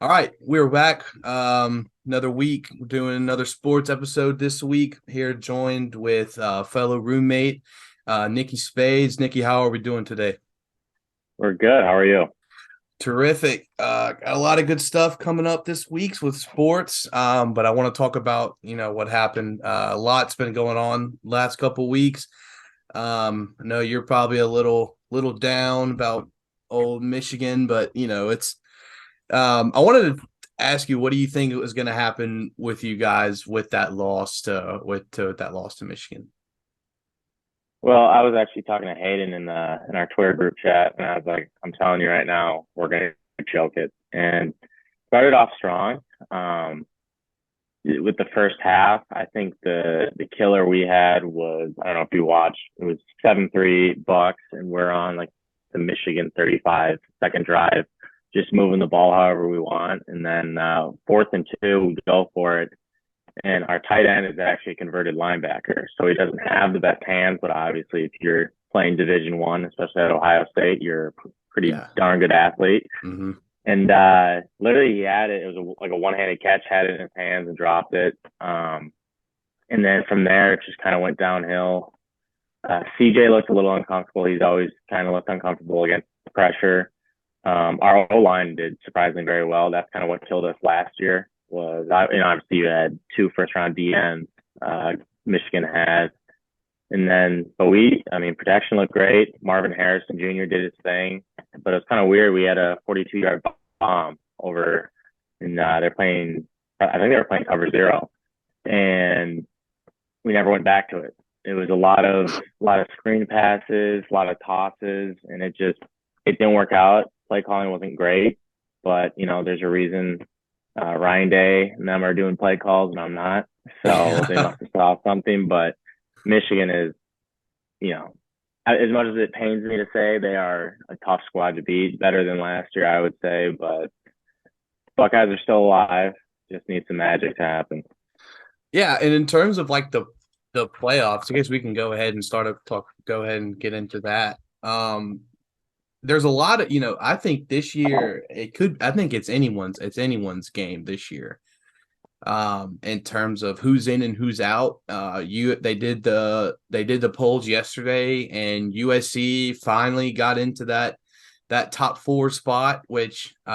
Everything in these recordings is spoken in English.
All right, we're back. Another week. We're doing another sports episode this week. Here, joined with fellow roommate Nicky Spades.Nicky, how are we doing today? We're good. How are you? Terrific. Got a lot of good stuff coming up this week with sports. But I want to talk about what happened. A lot's been going on last couple weeks. I know you're probably a little down about old Michigan, but it's I wanted to ask you, what do you think was going to happen with you guys with that loss to that loss to Michigan? Well, I was actually talking to Hayden in our Twitter group chat, and I was like, "I'm telling you right now, we're gonna choke it." And started off strong. With the first half, I think the killer we had was, I don't know if you watched. It was 7-3 Bucks, and we're on like the Michigan 35 second drive, just moving the ball however we want, and then fourth and two, we go for it. And our tight end is actually a converted linebacker, so he doesn't have the best hands. But obviously, if you're playing Division One, especially at Ohio State, you're a pretty Yeah. darn good athlete. Hmm. And literally, he had it. It was like a one-handed catch, had it in his hands and dropped it. And then from there, it just kind of went downhill. CJ looked a little uncomfortable. He's always kind of looked uncomfortable against the pressure. Our O line did surprisingly very well. That's kind of what killed us last year. Obviously you had two first round DNs. Michigan had, and then protection looked great. Marvin Harrison Jr. did his thing, but it was kind of weird. We had a 42-yard bomb over, and they're playing. I think they were playing cover zero, and we never went back to it. It was a lot of screen passes, a lot of tosses, and it didn't work out. Play calling wasn't great, but there's a reason Ryan Day and them are doing play calls and I'm not. So they must have saw something. But Michigan is, you know, as much as it pains me to say, they are a tough squad to beat, better than last year, I would say. But Buckeyes are still alive. Just need some magic to happen. Yeah, and in terms of like the playoffs, I guess we can go ahead and start up talk. Go ahead and get into that. There's a lot of I think this year it could. I think it's anyone's game this year. In terms of who's in and who's out. You they did the polls yesterday, and USC finally got into that top four spot, which you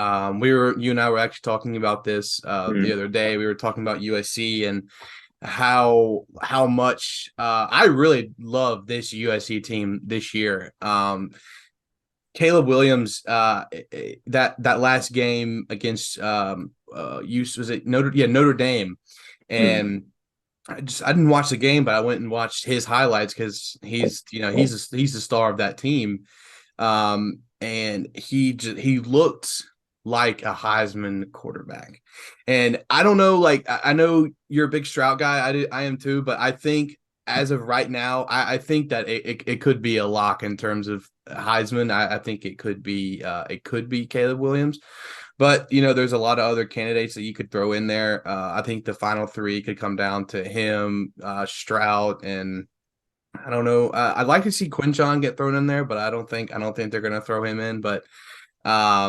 and I were actually talking about this the Mm-hmm. other day. We were talking about USC and how much I really love this USC team this year. Caleb Williams, that last game against was it Notre Dame, and I didn't watch the game, but I went and watched his highlights because he's the star of that team, and he looked like a Hiesman quarterback, and I don't know, like I know you're a big Stroud guy, I am too, but I think as of right now, I think that it could be a lock in terms of Heisman. I think it could be Caleb Williams, but there's a lot of other candidates that you could throw in there. I think the final three could come down to him, Stroud, and I don't know. I'd like to see Quinchon get thrown in there, but I don't think they're going to throw him in. But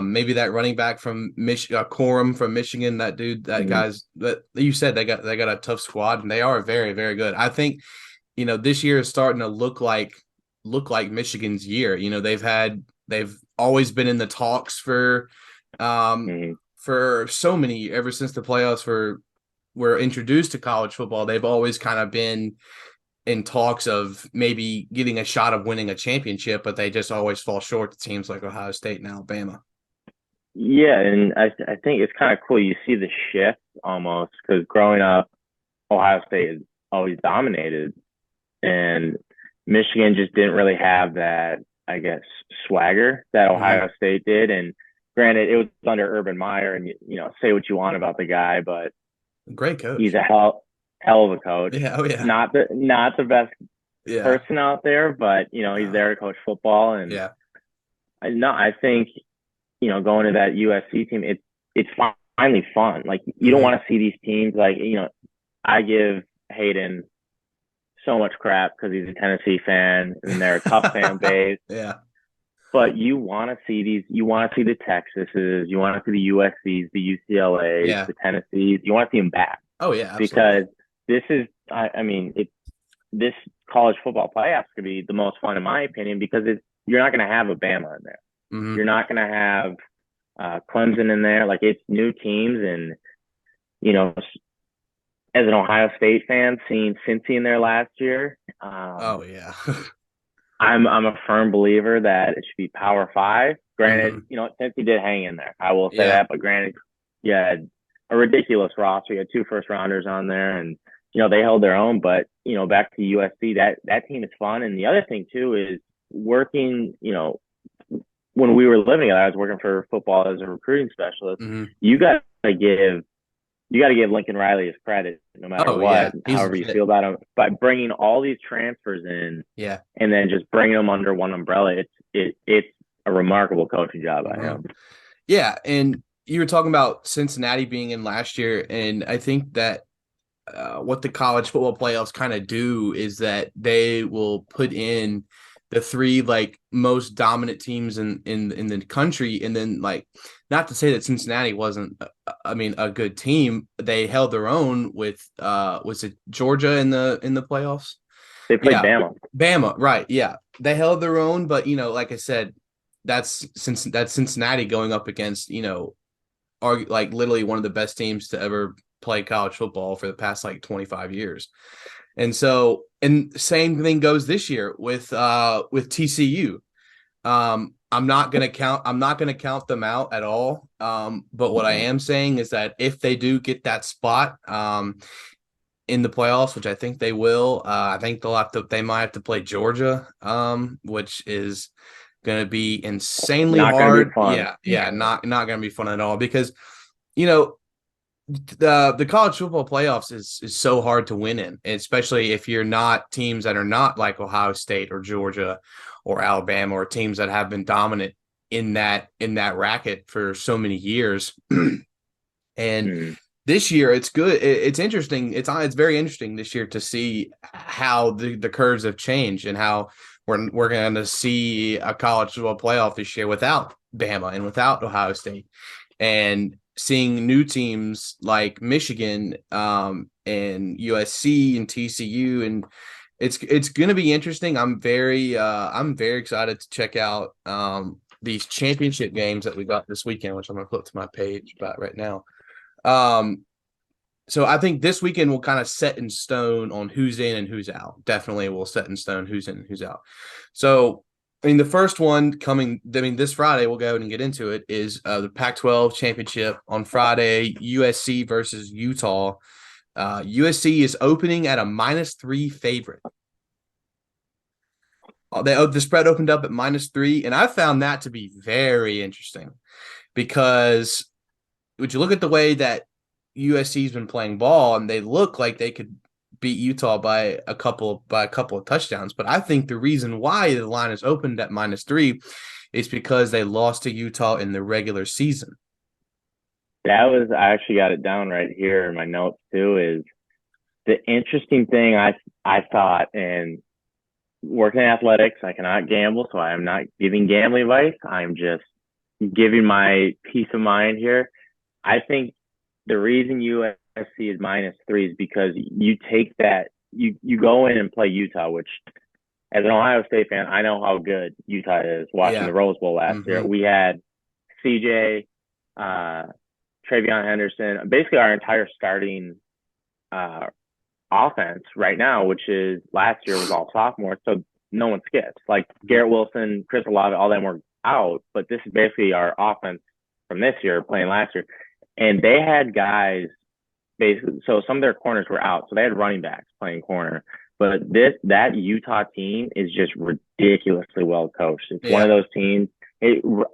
maybe that running back from Corum from Michigan, that dude, that Mm-hmm. guy's that you said they got a tough squad and they are very, very good. I think this year is starting to look like Michigan's year. They've always been in the talks um Mm-hmm. for so many ever since the playoffs were introduced to college football. They've always kind of been in talks of maybe getting a shot of winning a championship, but they just always fall short to teams like Ohio State and Alabama. Yeah, and I think it's kind of cool. You see the shift almost because growing up, Ohio State has always dominated, and Michigan just didn't really have that, I guess, swagger that Mm-hmm. Ohio State did. And granted, it was under Urban Meyer, and say what you want about the guy, but Great he's coach. a hell of a coach. Yeah. Oh yeah. Not the best Yeah. person out there, but he's No. there to coach football. And Yeah. I think going to that USC team, it's finally fun. Like you don't Mm-hmm. want to see these teams like I give Hayden so much crap because he's a Tennessee fan and they're a tough fan base. Yeah. But you want to see these. You want to see the Texases. You want to see the USCs, the UCLAs, Yeah. the Tennessees. You want to see them back Oh yeah, absolutely. because this is. I mean, this college football playoffs could be the most fun in my opinion because you're not going to have a Bama in there. Hmm. You're not going to have Clemson in there. Like it's new teams, and you know, as an Ohio State fan, seeing Cincy in there last year, Oh yeah. I'm a firm believer that it should be Power Five. Granted, Hmm. Cincy did hang in there. I will say Yeah. that, but granted, you had a ridiculous roster. You had two first rounders on there, and they held their own. But back to USC, that team is fun. And the other thing too is working. When we were living it, I was working for football as a recruiting specialist. Hmm. You got to give you got to give Lincoln Riley his credit, no matter Oh what, yeah, he's however you legit. feel about him, by bringing all these transfers in Yeah. and then just bringing them under one umbrella. It's a remarkable coaching job by Hmm. him. Yeah, and you were talking about Cincinnati being in last year, and I think that what the college football playoffs kind of do is that they will put in the three like most dominant teams in the country, and then like not to say that Cincinnati wasn't, I mean, a good team. They held their own with was it Georgia in the playoffs? They played Yeah, Bama. Bama, right? Yeah, they held their own, but like I said, that's Cincinnati going up against like literally one of the best teams to ever play college football for the past like 25 years. And so, and same thing goes this year with TCU. I'm not gonna count them out at all. But what I Mm-hmm. am saying is that if they do get that spot in the playoffs, which I think they will, I think they might have to play Georgia, which is gonna be insanely Not going to be hard. fun. Yeah, not gonna be fun at all because you know the college football playoffs is so hard to win in, especially if you're not teams that are not like Ohio State or Georgia or Alabama or teams that have been dominant in that racket for so many years. And Mm-hmm. this year it's good. It's interesting. It's very interesting this year to see how the curves have changed and how we're going to see a college football playoff this year without Bama and without Ohio State, and seeing new teams like Michigan and USC and TCU, and it's going to be interesting. I'm very excited to check out these championship games that we got this weekend, which I'm going to flip to my page about right now. Um, so I think this weekend will kind of set in stone on who's in and who's out. Definitely will set in stone who's in and who's out. So, I mean, the first one coming, I mean, this Friday, we'll go ahead and get into it, is the Pac-12 championship on Friday, USC versus Utah. USC is opening at a -3 favorite. The spread opened up at -3, and I found that to be very interesting because would you look at the way that USC's been playing ball, and they look like they could beat Utah by a couple of touchdowns. But I think the reason why the line is opened at -3 is because they lost to Utah in the regular season. I actually got it down right here in my notes too. Is the interesting thing I thought, and working in athletics, I cannot gamble, so I am not giving gambling advice. I'm just giving my peace of mind here. I think the reason USC is -3 is because you take that you go in and play Utah, which as an Ohio State fan, I know how good Utah is. Watching Yeah. the Rose Bowl last year, Mm-hmm. we had CJ, Travion Henderson, basically our entire starting uh, offense right now, which is last year was all sophomores, so no one skips. Like Garrett Wilson, Chris Olave, all them were out, but this is basically our offense from this year playing last year, and they had guys basically. So some of their corners were out, so they had running backs playing corner. But that Utah team is just ridiculously well coached. It's one Yeah. of those teams.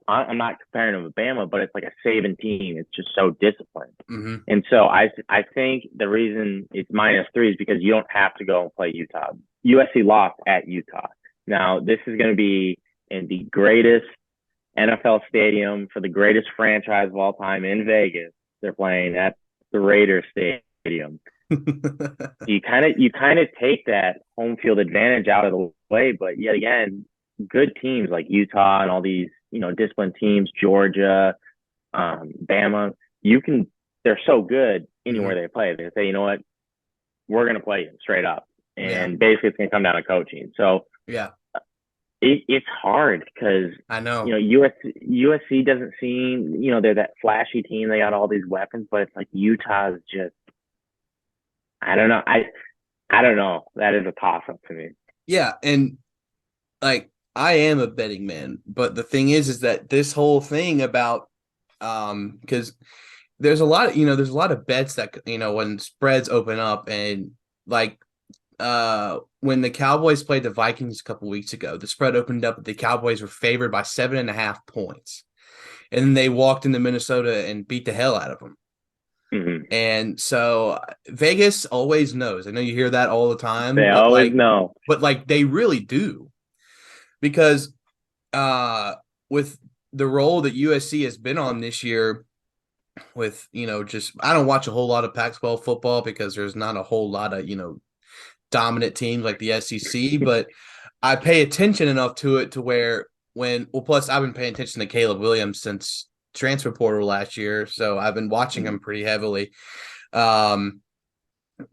I'm not comparing them to Bama, but it's like a Saban team. It's just so disciplined. Mm-hmm. And so I think the reason it's -3 is because you don't have to go and play Utah. USC lost at Utah. Now this is going to be in the greatest NFL stadium for the greatest franchise of all time in Vegas. They're playing at the Raiders Stadium. You kind of take that home field advantage out of the way, but yet again, good teams like Utah and all these, disciplined teams, Georgia, Bama, you can, they're so good Hmm. anywhere they play. They say, you know what, we're going to play you straight up. Yeah. And basically it's going to come down to coaching. So Yeah. it's hard because, I know. USC doesn't seem, they're that flashy team. They got all these weapons, but it's like Utah's just, I don't know. I don't know. That is a toss up to me. Yeah. And like, I am a betting man, but the thing is that this whole thing about, because there's a lot of, there's a lot of bets that, when spreads open up and like, when the Cowboys played the Vikings a couple weeks ago, the spread opened up. The Cowboys were favored by 7.5 points, and then they walked into Minnesota and beat the hell out of them. Mm-hmm. And so Vegas always knows. I know you hear that all the time, They but always know. they really do because with the role that USC has been on this year with, just I don't watch a whole lot of Pac-12 football because there's not a whole lot of, dominant teams like the SEC, but I pay attention enough to it to where plus I've been paying attention to Caleb Williams since transfer portal last year, so I've been watching him pretty heavily. Um,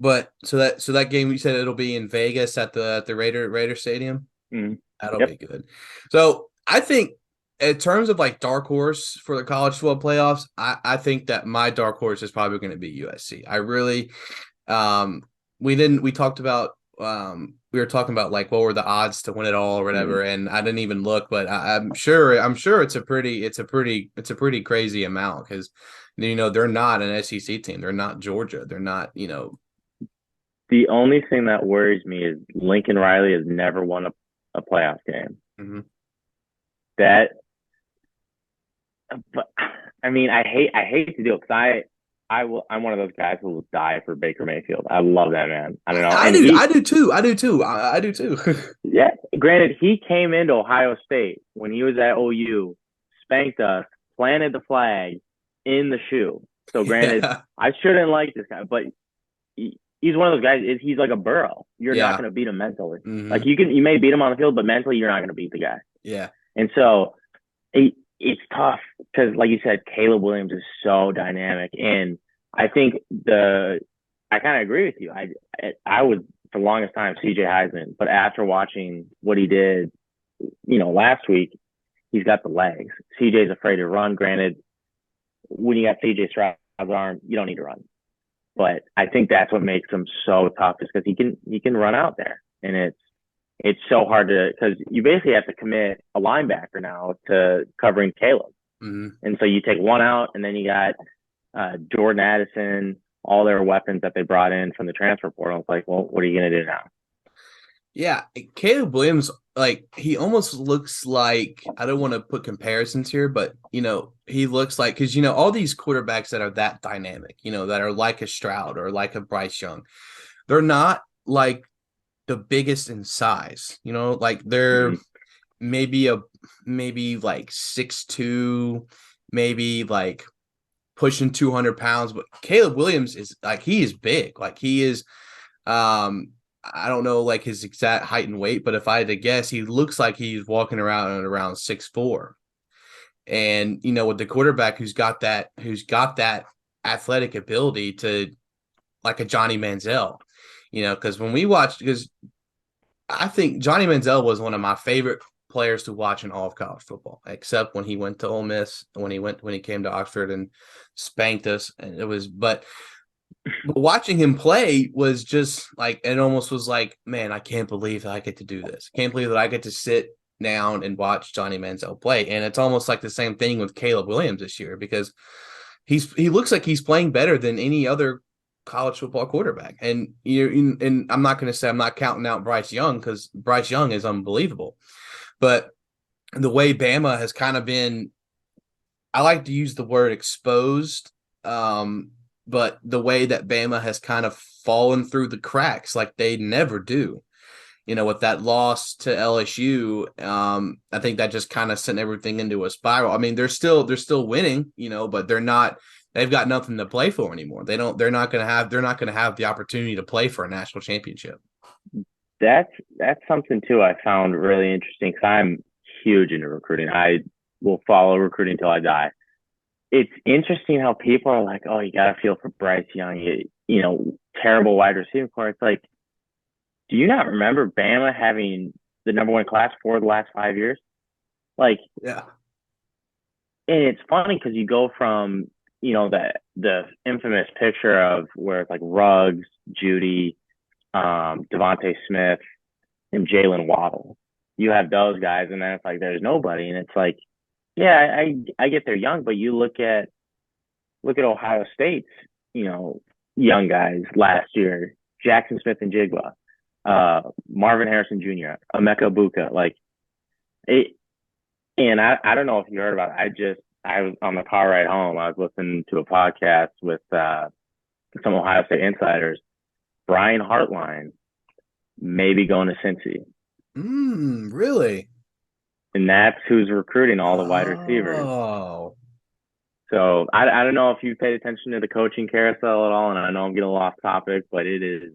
but so that game you said it'll be in Vegas at the Raider Stadium. Mm-hmm. That'll Yep. be good. So I think in terms of like dark horse for the college football playoffs, I think that my dark horse is probably going to be USC. I really um we talked about we were talking about like what were the odds to win it all or Mm-hmm. whatever, and I didn't even look, but I'm sure it's a pretty crazy amount because they're not an SEC team, they're not Georgia, they're not The only thing that worries me is Lincoln Riley has never won a playoff game. mhm. That, but I mean, I hate to do it because I'm one of those guys who will die for Baker Mayfield. I love that man. I don't know, I and do I do too I do too. yeah. Granted, he came into Ohio State when he was at OU, spanked us, planted the flag in the shoe. So granted, Yeah, I shouldn't like this guy, but he's one of those guys. He's like a Burrow. You're not yeah, going to beat him mentally. Like hmm, you may beat him on the field, but mentally you're not going to beat the guy. yeah, And so it's tough because, like you said, Caleb Williams is so dynamic, and I think I kind of agree with you. I was for the longest time CJ Hiesman, but after watching what he did, last week, he's got the legs. CJ's afraid to run. Granted, when you got CJ Stroud's arm, you don't need to run. But I think that's what makes him so tough is because he can run out there, and it's so hard to because you basically have to commit a linebacker now to covering Caleb, hmm, and so you take one out, and then you got Jordan Addison, all their weapons that they brought in from the transfer portal. It's like, well, what are you gonna do now? yeah. Caleb Williams, like he almost looks like, I don't want to put comparisons here, but he looks like, because all these quarterbacks that are that dynamic, that are like a Stroud or like a Bryce Young, they're not like the biggest in size, like they're Mm-hmm. maybe like 6'2", maybe like pushing 200 pounds, but Caleb Williams is like, he is big, like he is. I don't know like his exact height and weight, but if I had to guess, he looks like he's walking around at around 6'4". And with the quarterback who's got that athletic ability to, like a Johnny Manziel, because when we watched, because I think Johnny Manziel was one of my favorite players to watch in all of college football, except when he went to Ole Miss, when he came to Oxford and spanked us, and it was, but watching him play was just like, it almost was like, man, I can't believe that I get to do this. I can't believe that I get to sit down and watch Johnny Manziel play. And it's almost like the same thing with Caleb Williams this year because he looks like he's playing better than any other college football quarterback. And I'm not going to say I'm not counting out Bryce Young because Bryce Young is unbelievable. But the way Bama has kind of been, I like to use the word exposed, but the way that Bama has kind of fallen through the cracks like they never do. With that loss to LSU, I think that just kind of sent everything into a spiral. I mean, they're still winning, but they've got nothing to play for anymore. They're not going to have the opportunity to play for a national championship. that's something too I found really interesting because I'm huge into recruiting. I will follow recruiting till I die. It's interesting how people are like, "Oh, you gotta feel for Bryce Young, terrible wide receiver core." It's like, do you not remember Bama having the number one class for the last 5 years? Like, Yeah. and it's funny because you go from the infamous picture of where it's like Ruggs, Judy, Devontae Smith, and Jalen Waddle. You have those guys, and then it's like there's nobody, and it's like, yeah, I get they're young, but you look at Ohio State's, you know, young guys last year, Jackson Smith and Jigba, Marvin Harrison Jr., Emeka Buka, like it. And I don't know if you heard about it. I was on the car ride home. I was listening to a podcast with some Ohio State insiders. Brian Hartline maybe going to Cincy, Really? and that's who's recruiting all the wide receivers. Oh, So I don't know if you paid attention to the coaching carousel at all, and I know I'm getting a little off topic, but it's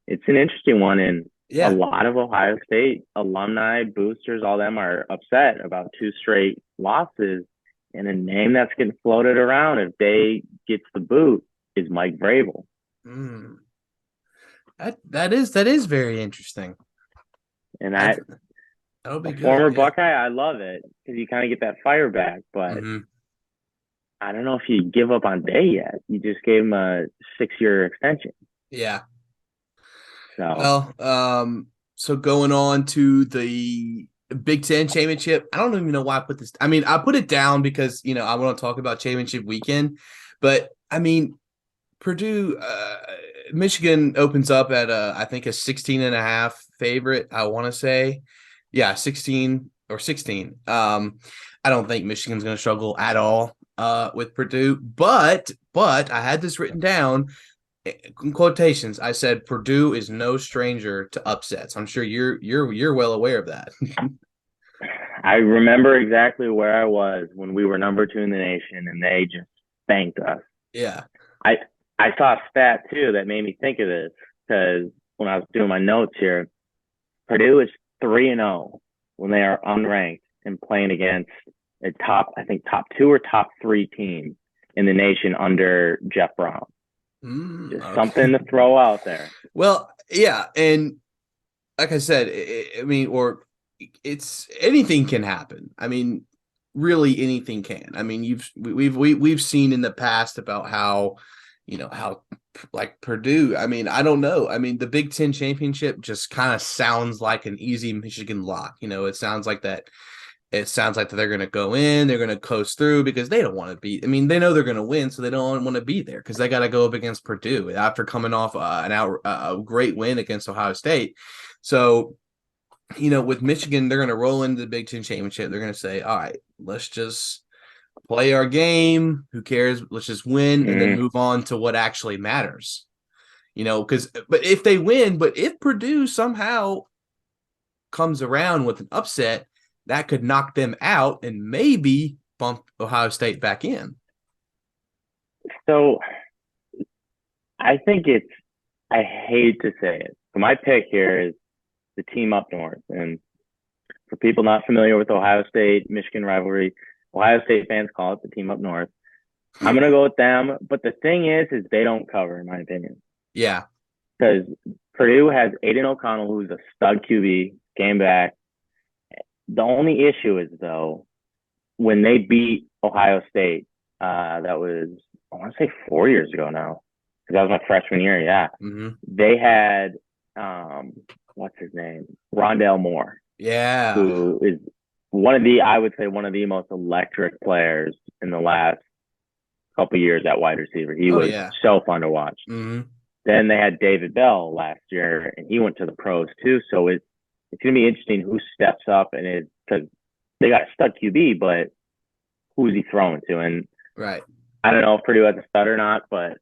an interesting one, and a yeah. lot of Ohio State alumni, boosters, all them are upset about two straight losses, and a name that's getting floated around if they gets the boot is Mike Vrabel. Mm. That is very interesting. And I that That'll a be good. former Yeah. Buckeye, I love it because you kind of get that fire back, but Hmm. I don't know if you give up on Day yet. You just gave him a 6-year extension. Yeah. So Well, so going on to the Big Ten championship, I don't even know why I put this. I mean, I put it down because I want to talk about championship weekend, but I mean, Purdue, Michigan opens up at I think a 16 and a half favorite. I want to say, yeah, 16 or 16. I don't think Michigan's going to struggle at all with Purdue, but I had this written down in quotations. I said Purdue is no stranger to upsets. I'm sure you're well aware of that. I remember exactly where I was when we were number 2 in the nation and they just spanked us. Yeah. I I saw a stat too that made me think of this because when I was doing my notes here, Purdue is 3-0 when they are unranked and playing against a I think top 2 or top 3 team in the nation under Jeff Brown. Just Okay. something to throw out there. Well, yeah, and like I said, I mean, or it's anything can happen. I mean, really anything can. I mean, we've seen in the past about how, how like Purdue. I mean, I don't know. I mean, the Big Ten championship just kind of sounds like an easy Michigan lock. It sounds like that. It sounds like that they're going to go in, they're going to coast through because they don't want to be. I mean, they know they're going to win, so they don't want to be there because they got to go up against Purdue after coming off a great win against Ohio State. So, with Michigan, they're going to roll into the Big Ten championship. They're going to say, "All right, let's just play our game. Who cares? Let's just win and then move on to what actually matters." But if they win, but if Purdue somehow comes around with an upset, that could knock them out and maybe bump Ohio State back in. So I think I hate to say it, but my pick here is the team up north. And for people not familiar with Ohio State Michigan rivalry, Ohio State fans call it the team up north. I'm gonna go with them, but the thing is they don't cover, in my opinion, Yeah. because Purdue has Aiden O'Connell, who's a stud QB, came back. The only issue is though, when they beat Ohio State, that was I want to say 4 years ago now, because that was my freshman year. Yeah, they had what's his name, Rondale Moore, Yeah. who is I would say one of the most electric players in the last couple years at wide receiver. He Oh, was yeah. so fun to watch. Mm-hmm. Then they had David Bell last year, and he went to the pros too. So it's going to be interesting who steps up and is, because they got a stud QB, but who's he throwing to? And Right. I don't know if Purdue has a stud or not, but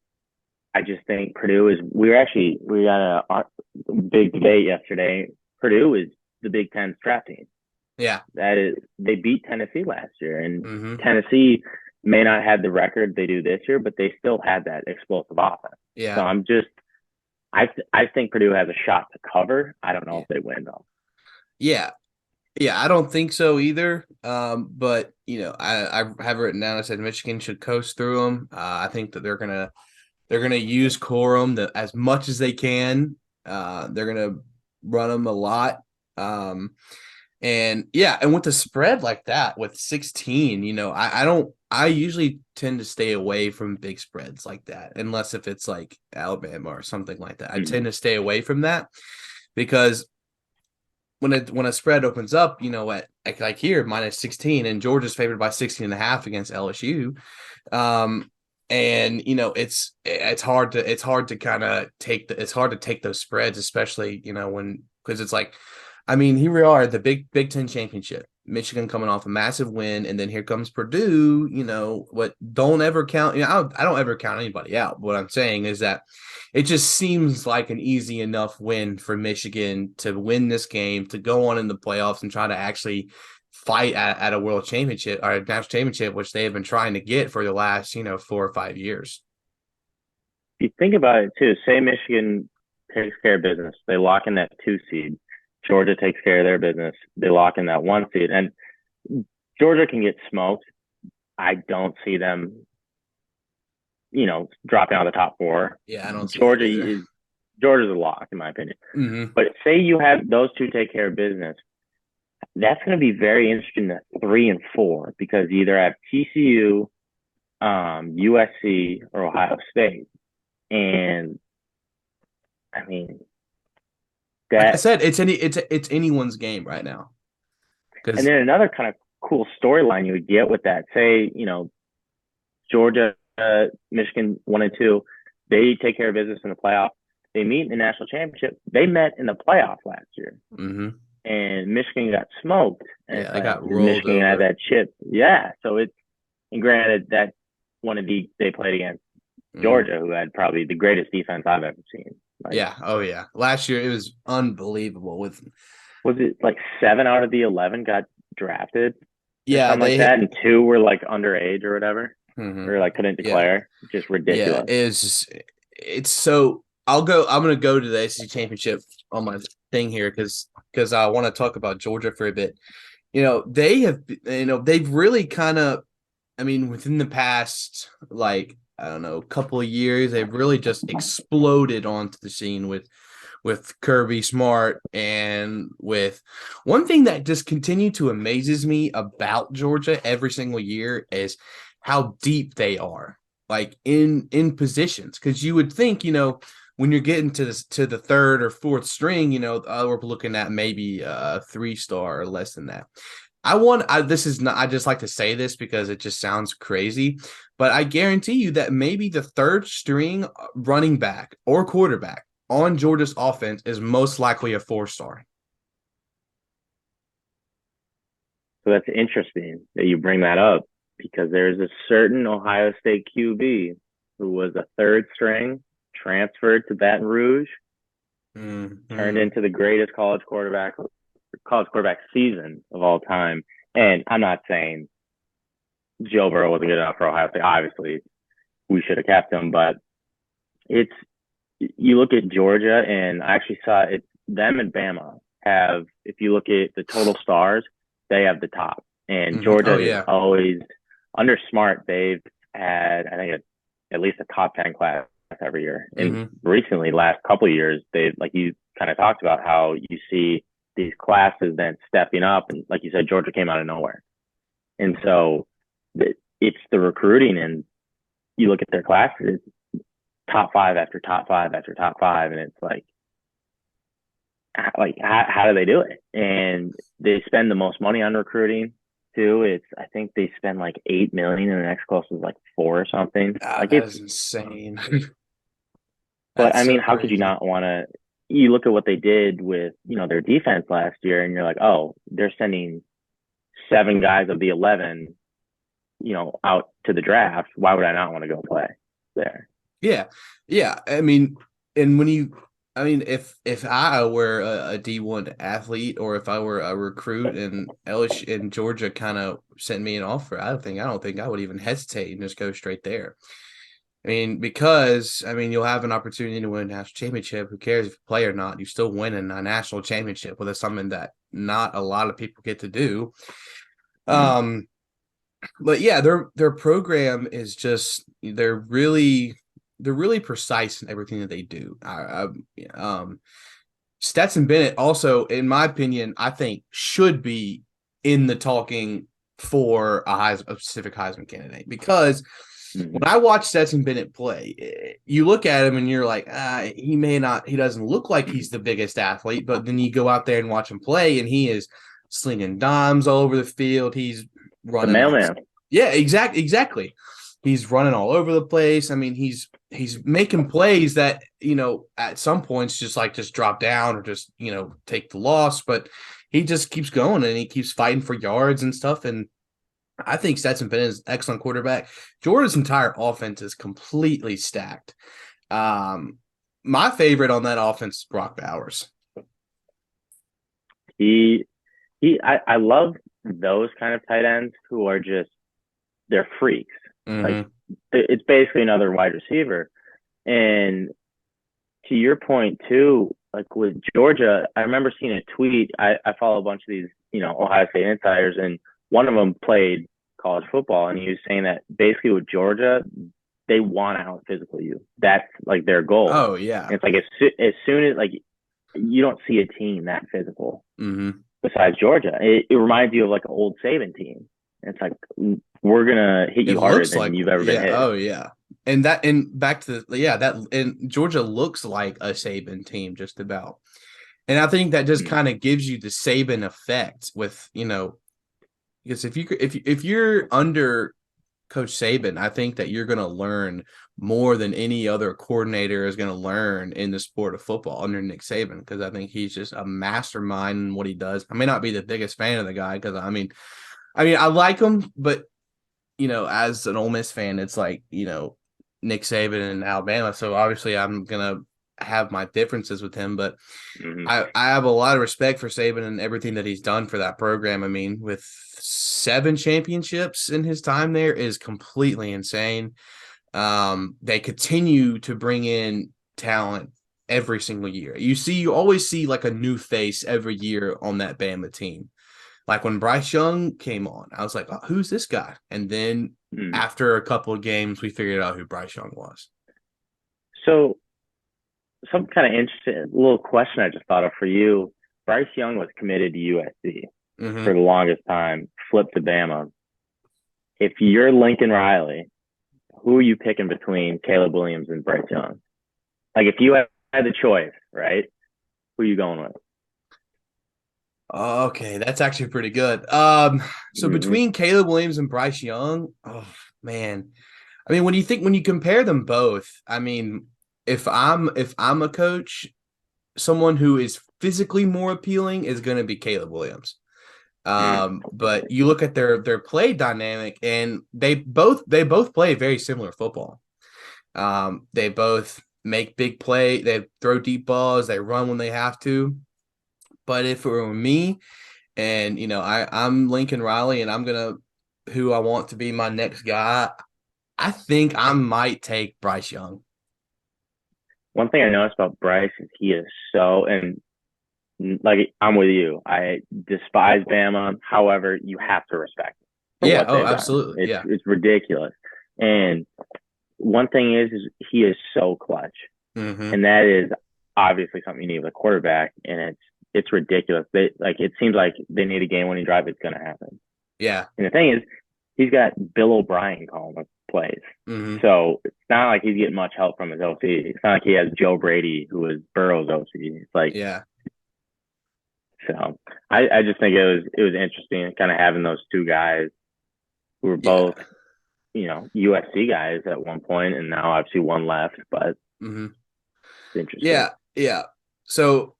I just think Purdue is. We got a big debate yesterday. Purdue is the Big Ten strap team. Yeah. That is, they beat Tennessee last year, and Mm-hmm. Tennessee may not have the record they do this year, but they still had that explosive offense. Yeah. So I think Purdue has a shot to cover. I don't know Yeah. if they win though. Yeah. Yeah, I don't think so either. But I have written down. I said Michigan should coast through them. I think that they're gonna use Corum as much as they can. They're gonna run them a lot. And yeah, and with the spread like that, with 16, I don't. I usually tend to stay away from big spreads like that, unless if it's like Alabama or something like that. I Mm-hmm. tend to stay away from that because when a spread opens up, at like here minus 16 and Georgia's favored by 16 and a half against LSU. And it's hard to kind of it's hard to take those spreads, especially, when because it's like, I mean, here we are at the Big Ten championship. Michigan coming off a massive win, and then here comes Purdue. What don't ever count. I don't ever count anybody out. What I'm saying is that it just seems like an easy enough win for Michigan to win this game, to go on in the playoffs and try to actually fight at a world championship or a national championship, which they have been trying to get for the last, 4 or 5 years. If you think about it too, say Michigan takes care of business, they lock in that 2 seed. Georgia takes care of their business, they lock in that 1 seed, and Georgia can get smoked. I don't see them, dropping out of the top four. Yeah, I don't see that Georgia either. is Georgia's a lock in my opinion. Mm-hmm. But say you have those two take care of business, that's going to be very interesting at 3 and 4 because you either have TCU, USC, or Ohio State. And I mean Like I that. said, it's anyone's game right now. And Because then another kind of cool storyline you would get with that, say, Georgia, Michigan 1 and 2, they take care of business in the playoff. They meet in the national championship. They met in the playoff last year, mm-hmm. and Michigan got smoked. And Yeah, it's they like, got did rolled Michigan have over. that chip? Yeah. So it's, and granted that they played against Mm. Georgia, who had probably the greatest defense I've ever seen. Like, Yeah. Oh yeah. Last year it was unbelievable with was it like 7 out of the 11 got drafted or yeah, something like that, and 2 were like underage or whatever, mm-hmm. or like couldn't Yeah. declare? Just Yeah, ridiculous. it's so I'm gonna go to the SEC championship on my thing here because I want to talk about Georgia for a bit. They've really kind of, I mean, within the past, like, I don't know, couple of years, they've really just exploded onto the scene with Kirby Smart, and with one thing that just continued to amazes me about Georgia every single year is how deep they are, like in positions. Because you would think, when you're getting to the third or fourth string, we're looking at maybe a 3-star or less than that. This is not, I just like to say this because it just sounds crazy, but I guarantee you that maybe the third string running back or quarterback on Georgia's offense is most likely a 4-star. So that's interesting that you bring that up because there's a certain Ohio State QB who was a third string, transferred to Baton Rouge, turned Mm-hmm. into the greatest college quarterback season of all time. And I'm not saying Joe Burrow wasn't good enough for Ohio State. Obviously, we should have kept him, but it's, you look at Georgia, and I actually saw it. Them and Bama have, if you look at the total stars, they have the top. And Mm-hmm. Oh Georgia is yeah. always under Smart. They've had, I think, at least a top 10 class every year. And Mm-hmm. recently, last couple of years, they, like you kind of talked about, how you see these classes then stepping up, and like you said, Georgia came out of nowhere. And so it's the recruiting, and you look at their classes, top five after top five after top five, and it's like how do they do it? And they spend the most money on recruiting too. It's, I think they spend like 8 million, and the next closest is like 4 or something. Like That it's, is insane. but That's I mean, so how could you crazy. not want to? You look at what they did with, their defense last year, and you're like, oh, they're sending 7 guys of the 11, out to the draft. Why would I not want to go play there? Yeah. Yeah. I mean, and if I were a D1 athlete, or if I were a recruit and LSU and Georgia kind of sent me an offer, I don't think I would even hesitate and just go straight there. I mean, because you'll have an opportunity to win a national championship. Who cares if you play or not? You're still winning a national championship, well, that's something that not a lot of people get to do. Mhm. Um, but yeah, their program is just they're really precise in everything that they do. Stetson Bennett also, in my opinion, I think should be in the talking for a specific Heisman candidate because Mhm. when I watch Stetson Bennett play, you look at him and you're like, he doesn't look like he's the biggest athlete, but then you go out there and watch him play, and he is slinging dimes all over the field. He's The running on, mailman. yeah, exactly. He's running all over the place. I mean, he's making plays that at some points just drop down or just take the loss, but he just keeps going and he keeps fighting for yards and stuff. And I think Stetson Bennett is an excellent quarterback. Georgia's entire offense is completely stacked. Um, my favorite on that offense is Brock Bowers. He I love those kind of tight ends who are just they're freaks. Like Mm-hmm. it's basically another wide receiver. And to your point too, like with Georgia, I remember seeing a tweet. I follow a bunch of these, Ohio State insiders, and one of them played college football, and he was saying that basically with Georgia, they want to out physical you. That's like their goal. Oh yeah. And it's like as soon as like you don't see a team that physical Mm-hmm. besides Georgia. It reminds you of like an old Saban team. It's like we're gonna hit It you harder looks than like you've ever been yeah. hit. Oh yeah. And back to that and Georgia looks like a Saban team just about. And I think that just Mm. kind of gives you the Saban effect with because if you're under Coach Saban, I think that you're going to learn more than any other coordinator is going to learn in the sport of football under Nick Saban because I think he's just a mastermind in what he does. I may not be the biggest fan of the guy because I like him, but as an Ole Miss fan, it's like Nick Saban in Alabama, so obviously I'm gonna have my differences with him, but Hmm. I have a lot of respect for Saban and everything that he's done for that program. I mean, with 7 championships in his time there is completely insane. They continue to bring in talent every single year. You always see like a new face every year on that Bama team. Like when Bryce Young came on, I was like, oh, who's this guy? And then Mm. after a couple of games, we figured out who Bryce Young was. So some kind of interesting little question I just thought of for you. Bryce Young was committed to USC for Mm-hmm. the longest time, flipped to Bama. If you're Lincoln Riley, who are you picking between Caleb Williams and Bryce Young? Like if you had the choice, right? Who are you going with? Okay, that's actually pretty good. So Mm-hmm. between Caleb Williams and Bryce Young, oh man, I mean, when you compare them both, I mean, if I'm a coach, someone who is physically more appealing is going to be Caleb Williams. But you look at their play dynamic, and they both play very similar football. They both make big play, they throw deep balls, they run when they have to. But if it were me, and I'm Lincoln Riley, and I'm gonna who I want to be my next guy, I think I might take Bryce Young. One thing I noticed about Bryce is he is so, and like I'm with you. I despise Bama. However, you have to respect them for Yeah. what Oh, they've done. absolutely. Yeah. It's ridiculous. And one thing is he is so clutch, Mm-hmm. and that is obviously something you need with a quarterback. And it's ridiculous. Like it seems like they need a game-winning drive. It's going to happen. Yeah. And the thing is, he's got Bill O'Brien calling the plays. Mm-hmm. So it's not like he's getting much help from his OC. It's not like he has Joe Brady, who is Burrow's OC. It's like Yeah. so. I just think it was interesting, kind of having those two guys who were Yeah. both USC guys at one point, and now obviously one left, but Mm-hmm. it's interesting. Yeah. Yeah. So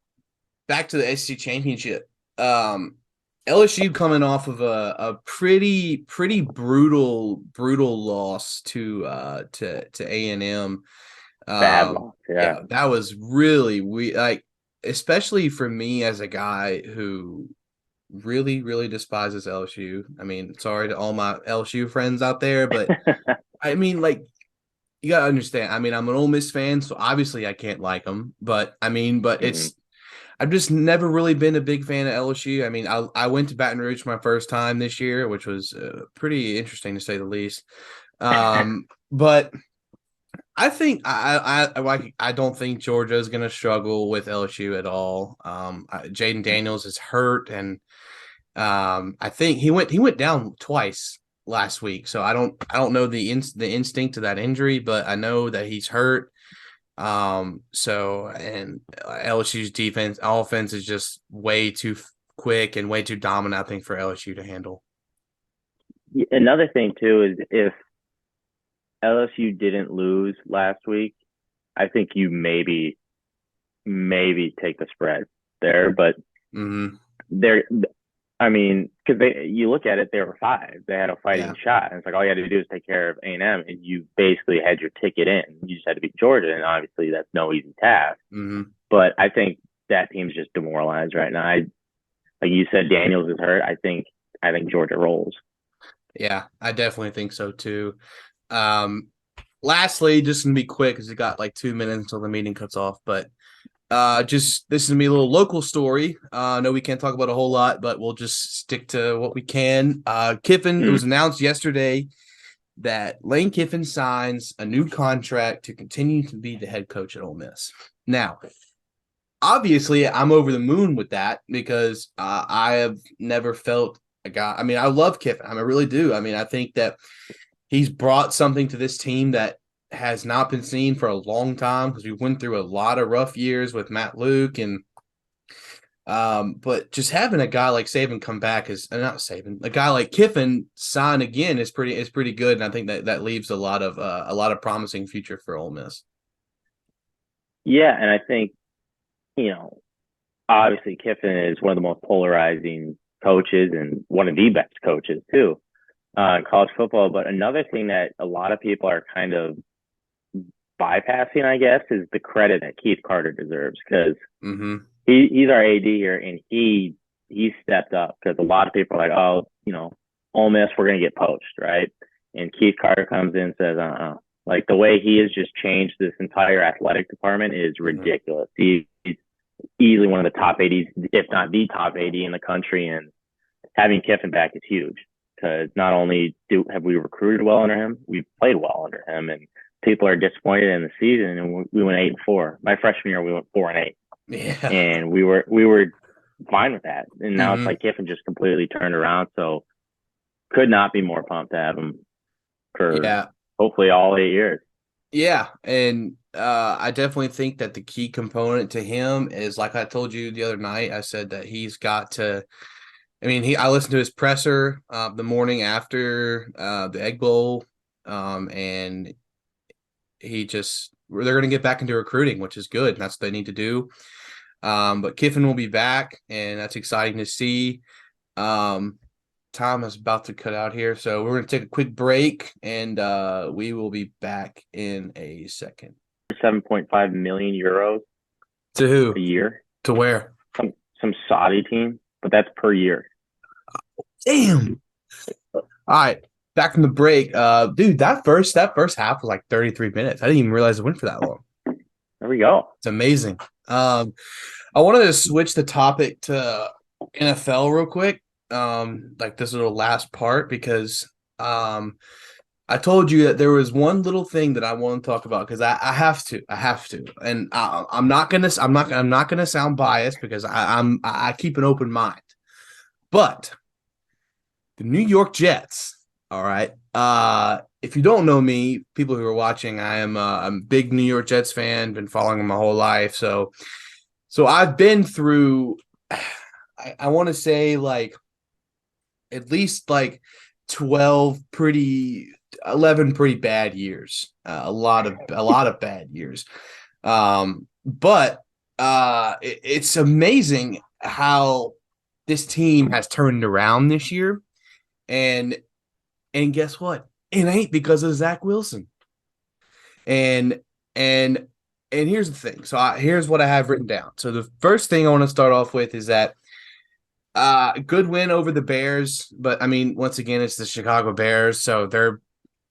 back to the SEC championship. LSU coming off of a pretty brutal loss to A&M. Bad loss, yeah. Yeah, that was really we like, especially for me as a guy who really despises LSU. I mean, sorry to all my LSU friends out there, but I mean, like you gotta understand. I mean, I'm an Ole Miss fan, so obviously I can't like them. But I mean, but Hmm. it's I've just never really been a big fan of LSU. I mean, I went to Baton Rouge my first time this year, which was pretty interesting to say the least. But I think I don't think Georgia is going to struggle with LSU at all. Jaden Daniels is hurt, and I think he went down twice last week. So I don't know the instinct of that injury, but I know that he's hurt. So and LSU's offense is just way too quick and way too dominant, I think, for LSU to handle. Another thing too is if LSU didn't lose last week, I think you maybe take the spread there, but Hmm. they're I mean, because you look at it, they were five. They had a fighting Yeah. shot, and it's like all you had to do is take care of A&M, and you basically had your ticket in. You just had to beat Georgia, and obviously that's no easy task. Hmm. But I think that team's just demoralized right now. Like you said, Daniels is hurt. I think Georgia rolls. Yeah, I definitely think so too. Um, Lastly, just gonna be quick because we got like 2 minutes until the meeting cuts off. But just this is gonna be a little local story. I know we can't talk about a whole lot, but we'll just stick to what we can. Kiffin, it Mm. was announced yesterday that Lane Kiffin signs a new contract to continue to be the head coach at Ole Miss. Now, obviously, I'm over the moon with that because I have never felt a guy. I mean, I love Kiffin. I really do. I mean, I think that he's brought something to this team that has not been seen for a long time because we went through a lot of rough years with Matt Luke and but just having a guy like Saban come back is not Saban, a guy like Kiffin sign again is pretty good, and I think that leaves a lot of promising future for Ole Miss. Yeah, and I think you know, obviously Kiffin is one of the most polarizing coaches and one of the best coaches too in college football. But another thing that a lot of people are kind of bypassing, I guess, is the credit that Keith Carter deserves because Mm-hmm. he's our AD here and he stepped up because a lot of people are like, oh, Ole Miss, we're gonna get poached, right? And Keith Carter comes in and says, like the way he has just changed this entire athletic department is Mm-hmm. ridiculous. He's easily one of the top 80s, if not the top 80 in the country, and having Kiffin back is huge because not only have we recruited well under him, we've played well under him, and people are disappointed in the season. And we went 8-4. My freshman year, we went 4-8, Yeah. and we were fine with that. And now it's Mm-hmm. like Kiffin just completely turned around. So could not be more pumped to have him for Yeah. hopefully all 8 years. Yeah, and I definitely think that the key component to him is, like I told you the other night, I said that he's got to. I mean, I listened to his presser the morning after the Egg Bowl, and they're going to get back into recruiting, which is good. And that's what they need to do. But Kiffin will be back, and that's exciting to see. Um, Time is about to cut out here, so we're going to take a quick break, and we will be back in a second. 7.5 million euros To a who? year. To where? Some Saudi team, but that's per year. Damn. All right, back from the break. Dude, that first half was like 33 minutes. I didn't even realize it went for that long. There we go. It's amazing. I wanted to switch the topic to NFL real quick. Like this little last part because I told you that there was one little thing that I want to talk about because I have to, and I'm not gonna sound biased because I keep an open mind, but the New York Jets. All right. If you don't know me, people who are watching, I'm a big New York Jets fan. Been following them my whole life. So I've been through. I want to say like at least like 12 pretty 11 pretty bad years. A lot of bad years. But it's amazing how this team has turned around this year. And and guess what? It ain't because of Zach Wilson. And and and here's the thing. So here's what I have written down. So the first thing I want to start off with is that good win over the Bears, but I mean, once again, it's the Chicago Bears, so they're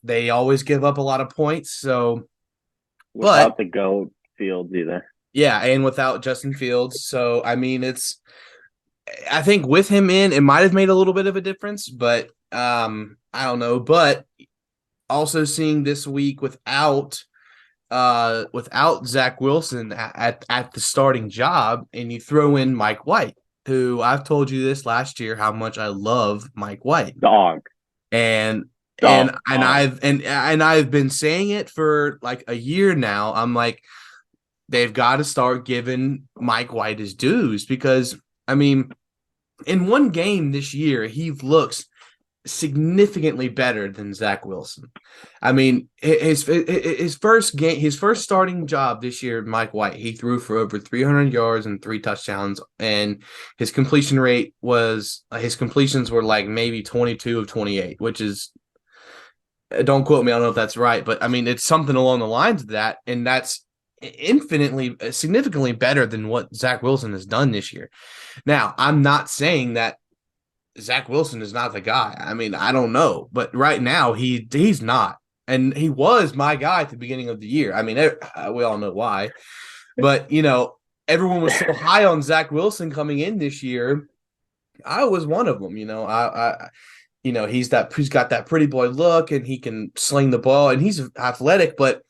they always give up a lot of points. So, but Without the GOAT Fields either. yeah, and without Justin Fields. So, I mean, I think with him in, it might have made a little bit of a difference, but I don't know. But also seeing this week without Zach Wilson at the starting job, and you throw in Mike White, who I've told you this last year how much I love Mike White. Dog. And Dog. I've been saying it for like a year now. I'm like, they've got to start giving Mike White his dues because I mean, in one game this year, he looks significantly better than Zach Wilson. I mean, his first game, his first starting job this year, Mike White, he threw for over 300 yards and 3 touchdowns, and his completions were like maybe 22 of 28, which is, don't quote me, I don't know if that's right, but I mean, it's something along the lines of that, and that's significantly better than what Zach Wilson has done this year. Now, I'm not saying that Zach Wilson is not the guy. I mean, I don't know, but right now he's not, and he was my guy at the beginning of the year. I mean, we all know why, but everyone was so high on Zach Wilson coming in this year. I was one of them. He's got that pretty boy look, and he can sling the ball, and he's athletic. But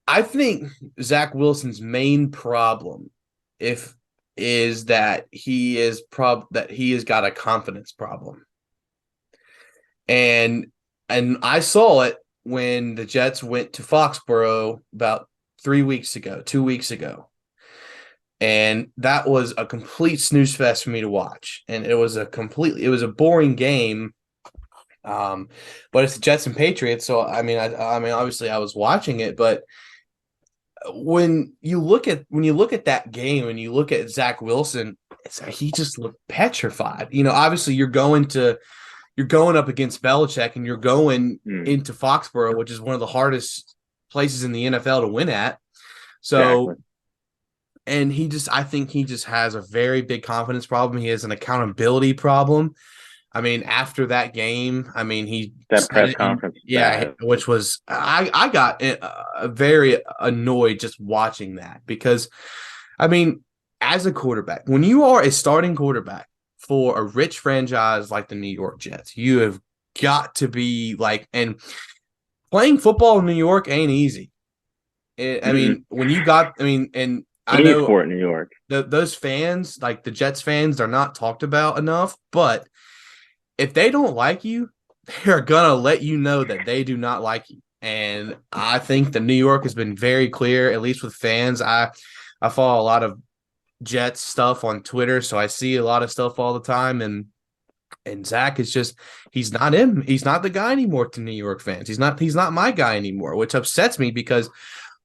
I think Zach Wilson's main problem, is that he has got a confidence problem. And I saw it when the Jets went to Foxborough about 2 weeks ago. And that was a complete snooze fest for me to watch. And it was a boring game. But it's the Jets and Patriots, so I mean obviously I was watching it, but when you look at that game and you look at Zach Wilson, he just looked petrified. Obviously you're going up against Belichick, and you're going into Foxborough, which is one of the hardest places in the NFL to win at. So, exactly. And I think he just has a very big confidence problem. He has an accountability problem. I mean, after that game, I mean, that press conference, which was I got very annoyed just watching that because, I mean, as a quarterback, when you are a starting quarterback for a rich franchise like the New York Jets, you have got to be like, and playing football in New York ain't easy. I mean, and I know sport in New York, those fans, like the Jets fans, are not talked about enough, but if they don't like you, they're going to let you know that they do not like you. And I think the New York has been very clear, at least with fans. I follow a lot of Jets stuff on Twitter, so I see a lot of stuff all the time. And Zach is just, he's not him. He's not the guy anymore to New York fans. He's not my guy anymore, which upsets me because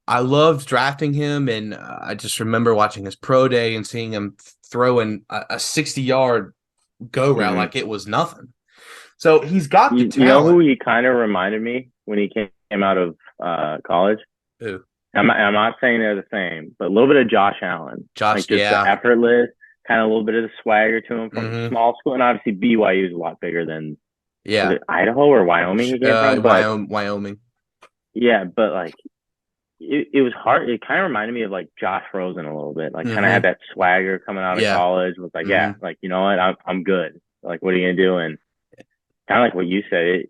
I loved drafting him. And I just remember watching his pro day and seeing him throwing a 60-yard go route like it was nothing. So he's got the talent. You know who he kind of reminded me when he came out of college? Who? I'm not saying they're the same, but a little bit of Josh Allen. The effortless, kind of a little bit of the swagger to him from a small school. And obviously BYU is a lot bigger than Idaho or Wyoming he came from. Wyoming. Yeah, but like it was hard. It kind of reminded me of like Josh Rosen a little bit. Like kind of had that swagger coming out of college. Was like, like, you know what, I'm good. Like, what are you gonna do? And kind of like what you said,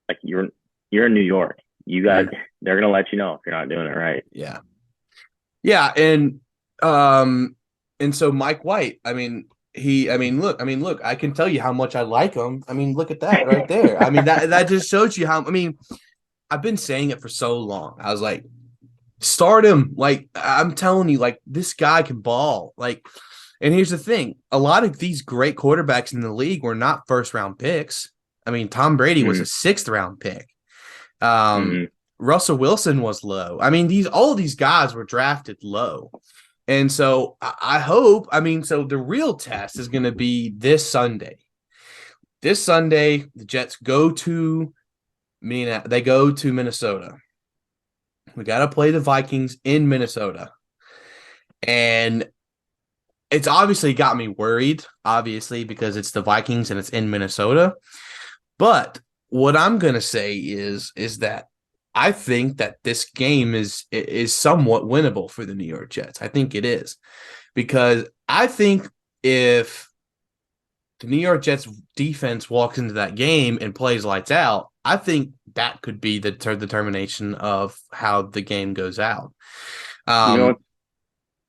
like you're in New York. You got they're gonna let you know if you're not doing it right. Yeah, and so Mike White, look, I can tell you how much I like him. I mean, look at that right there. I mean, that just shows you how. I mean, I've been saying it for so long. I was like, start him. Like, I'm telling you, like, this guy can ball. Like, and here's the thing: a lot of these great quarterbacks in the league were not first-round picks. I mean, Tom Brady was a 6th-round pick. Russell Wilson was low. I mean, all these guys were drafted low. And so I hope, so the real test is going to be this Sunday. This Sunday, the Jets go to Minnesota. We got to play the Vikings in Minnesota. And it's obviously got me worried, because it's the Vikings and it's in Minnesota. But what I'm gonna say is that I think that this game is somewhat winnable for the New York Jets. I think it is because I think if the New York Jets defense walks into that game and plays lights out, I think that could be the determination of how the game goes out. You know Um, what?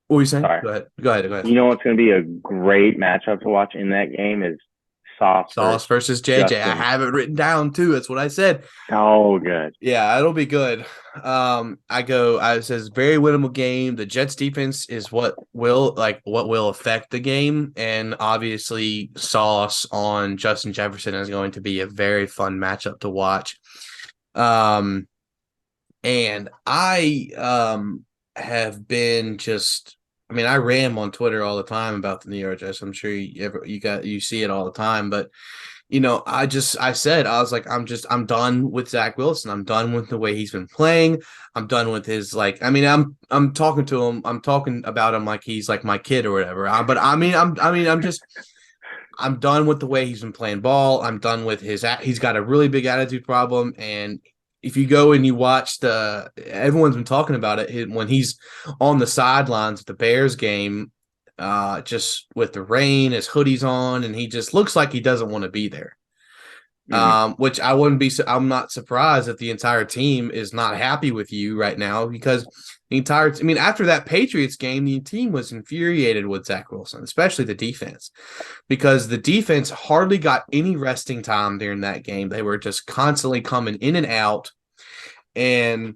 what were you saying? Sorry. Go ahead. Go ahead. Go ahead. You know what's going to be a great matchup to watch in that game is Sauce Sauce versus versus JJ. I Justin. have it written down too. That's what I said. So good. Yeah, it'll be good. I says very winnable game. The Jets defense is what will affect the game. And obviously Sauce on Justin Jefferson is going to be a very fun matchup to watch. Um, and I have been just I mean, I ram on Twitter all the time about the New York Jets. I'm sure you see it all the time, but I was like, I'm done with Zach Wilson. I'm done with the way he's been playing. I'm done with his like. I mean, I'm talking to him. I'm talking about him like he's like my kid or whatever. But I'm done with the way he's been playing ball. I'm done with he's got a really big attitude problem. And if you go and you watch everyone's been talking about it when he's on the sidelines of the Bears game, just with the rain, his hoodie's on, and he just looks like he doesn't want to be there. Mm-hmm. Which I'm not surprised that the entire team is not happy with you right now because after that Patriots game, the team was infuriated with Zach Wilson, especially the defense, because the defense hardly got any resting time during that game. They were just constantly coming in and out, and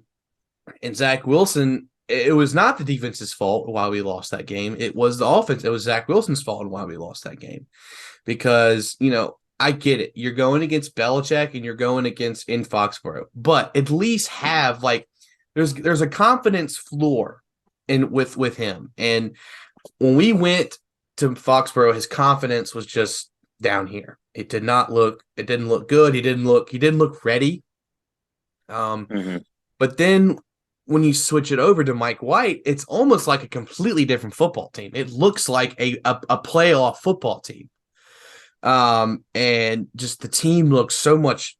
Zach Wilson. It was not the defense's fault why we lost that game. It was the offense. It was Zach Wilson's fault why we lost that game because I get it. You're going against Belichick and you're going against in Foxborough, but at least have like there's a confidence floor in with him. And when we went to Foxborough, his confidence was just down here. It didn't look good. He didn't look ready. Um, Mm-hmm. but then when you switch it over to Mike White, it's almost like a completely different football team. It looks like a playoff football team. And just the team looked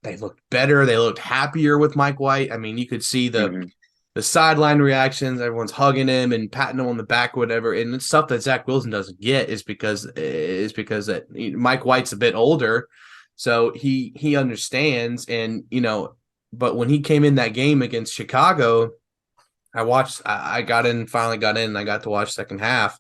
they looked better. They looked happier with Mike White. I mean, you could see Mm-hmm. the sideline reactions. Everyone's hugging him and patting him on the back or whatever. And it's stuff that Zach Wilson doesn't get is because that Mike White's a bit older. So he understands. And, but when he came in that game against Chicago, I finally got in and I got to watch second half.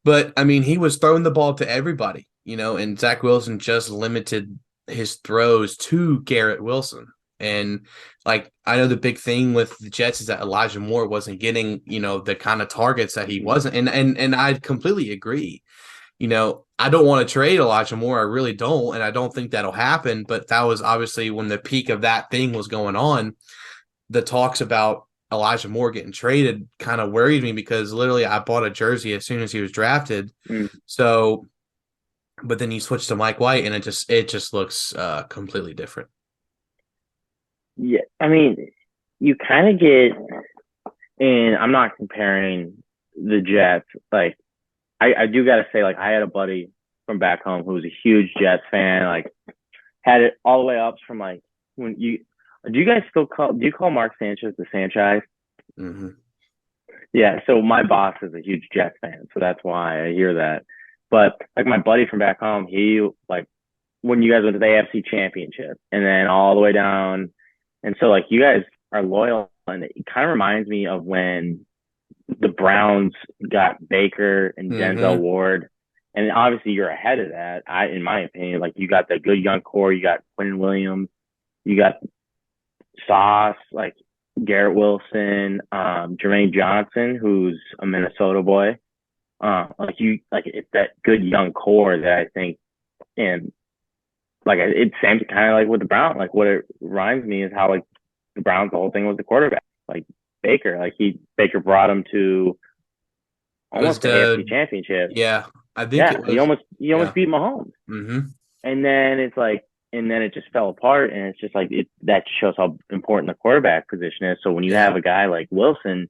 But I mean, he was throwing the ball to everybody, and Zach Wilson just limited his throws to Garrett Wilson. And like, I know the big thing with the Jets is that Elijah Moore wasn't getting, the kind of targets that he wasn't. And I completely agree. I don't want to trade Elijah Moore. I really don't. And I don't think that'll happen. But that was obviously when the peak of that thing was going on. The talks about Elijah Moore getting traded kind of worried me because literally I bought a jersey as soon as he was drafted. Mm-hmm. So, but then you switch to Mike White and it just looks completely different. Yeah, I mean, you kind of get, and I'm not comparing the Jets. Like, I do got to say, like, I had a buddy from back home who was a huge Jets fan. Like, had it all the way up from like when do you guys still do you call Mark Sanchez the Sanchez? Mm-hmm. Yeah. So my boss is a huge Jets fan, so that's why I hear that. But like my buddy from back home, he like when you guys went to the AFC Championship and then all the way down, and so like you guys are loyal, and it kind of reminds me of when the Browns got Baker and Denzel Mm-hmm. Ward. And obviously you're ahead of that. In my opinion, like you got the good young core, you got Quinn Williams, you got Sauce, like Garrett Wilson, Jermaine Johnson, who's a Minnesota boy. Like it's that good young core that I think, and like it seems kind of like with the Browns. Like what it reminds me is how like the Browns, the whole thing was the quarterback, like Baker. Like Baker brought him to It was almost the AFC Championship. yeah, I think Yeah, it was, he almost yeah. beat Mahomes, Mm-hmm. and then it's like, and then it just fell apart, and it's just like that shows how important the quarterback position is. So when you Yeah. have a guy like Wilson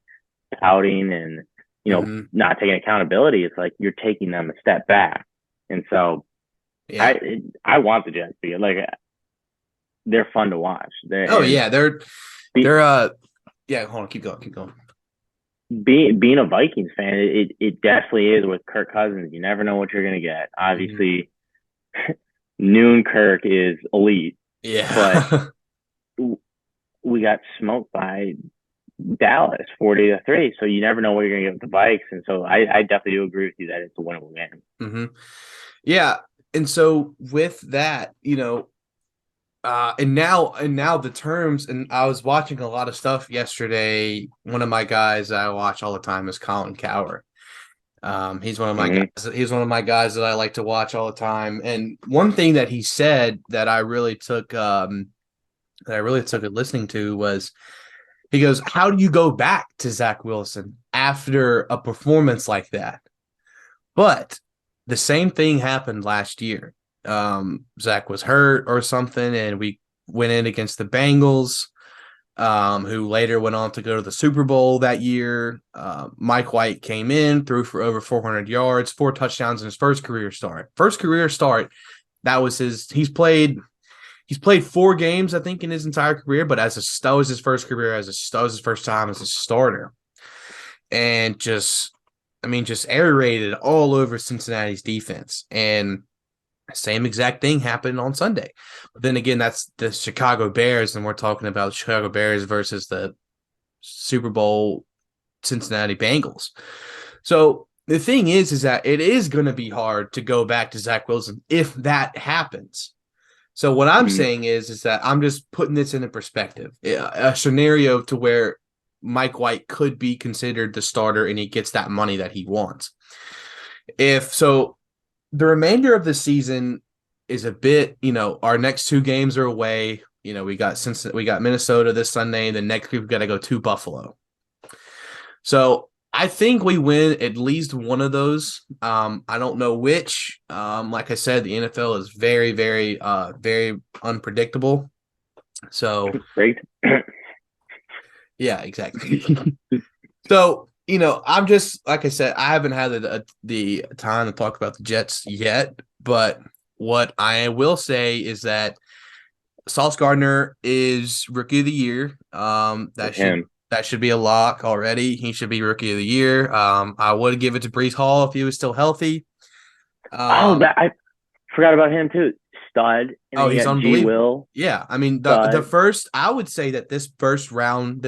pouting and Mm-hmm. not taking accountability, it's like you're taking them a step back, and so Yeah. I want the Jets to be like they're fun to watch. Oh yeah, they're be, they're yeah. Hold on, keep going. being a Vikings fan, it definitely is with Kirk Cousins. You never know what you're gonna get. Mhm. Obviously, noon Kirk is elite, but Yeah. we got smoked by Dallas 40-3. So you never know what you're gonna get with the Vikes. And so I definitely do agree with you that it's a winnable game. hmm Yeah, and so with that, and now the terms, and I was watching a lot of stuff yesterday. One of my guys that I watch all the time is Colin Cowher. He's one of my Mm-hmm. guys. He's one of my guys that I like to watch all the time. And one thing that he said that I really took it listening to was he goes, "How do you go back to Zach Wilson after a performance like that?" But the same thing happened last year. Zach was hurt or something, and we went in against the Bengals, who later went on to go to the Super Bowl that year. Mike White came in, threw for over 400 yards, 4 touchdowns in his first career start. That was his. He's played 4 games, I think, in his entire career, but that was his first career that was his first time as a starter, and just aerated all over Cincinnati's defense. And same exact thing happened on Sunday. But then again, that's the Chicago Bears, and we're talking about Chicago Bears versus the Super Bowl Cincinnati Bengals. So the thing is that it is going to be hard to go back to Zach Wilson if that happens. So what I'm Mm-hmm. saying is that I'm just putting this into perspective, a scenario to where Mike White could be considered the starter and he gets that money that he wants. If so, the remainder of the season is a bit, our next 2 games are away. We got Minnesota this Sunday, and then next week we've got to go to Buffalo. So I think we win at least one of those. I don't know which. Like I said, the NFL is very, very, very unpredictable. So Great. yeah, exactly. So I'm just like I said, I haven't had the time to talk about the Jets yet, but what I will say is that Sauce Gardner is Rookie of the Year. With him. That should be a lock already. He should be Rookie of the Year. I would give it to Brees Hall if he was still healthy. Oh, Um, that I forgot about him too. Stud. And oh, then you he's got G unbelievable. Will. Yeah, I mean the Stud. first. I would say that this first round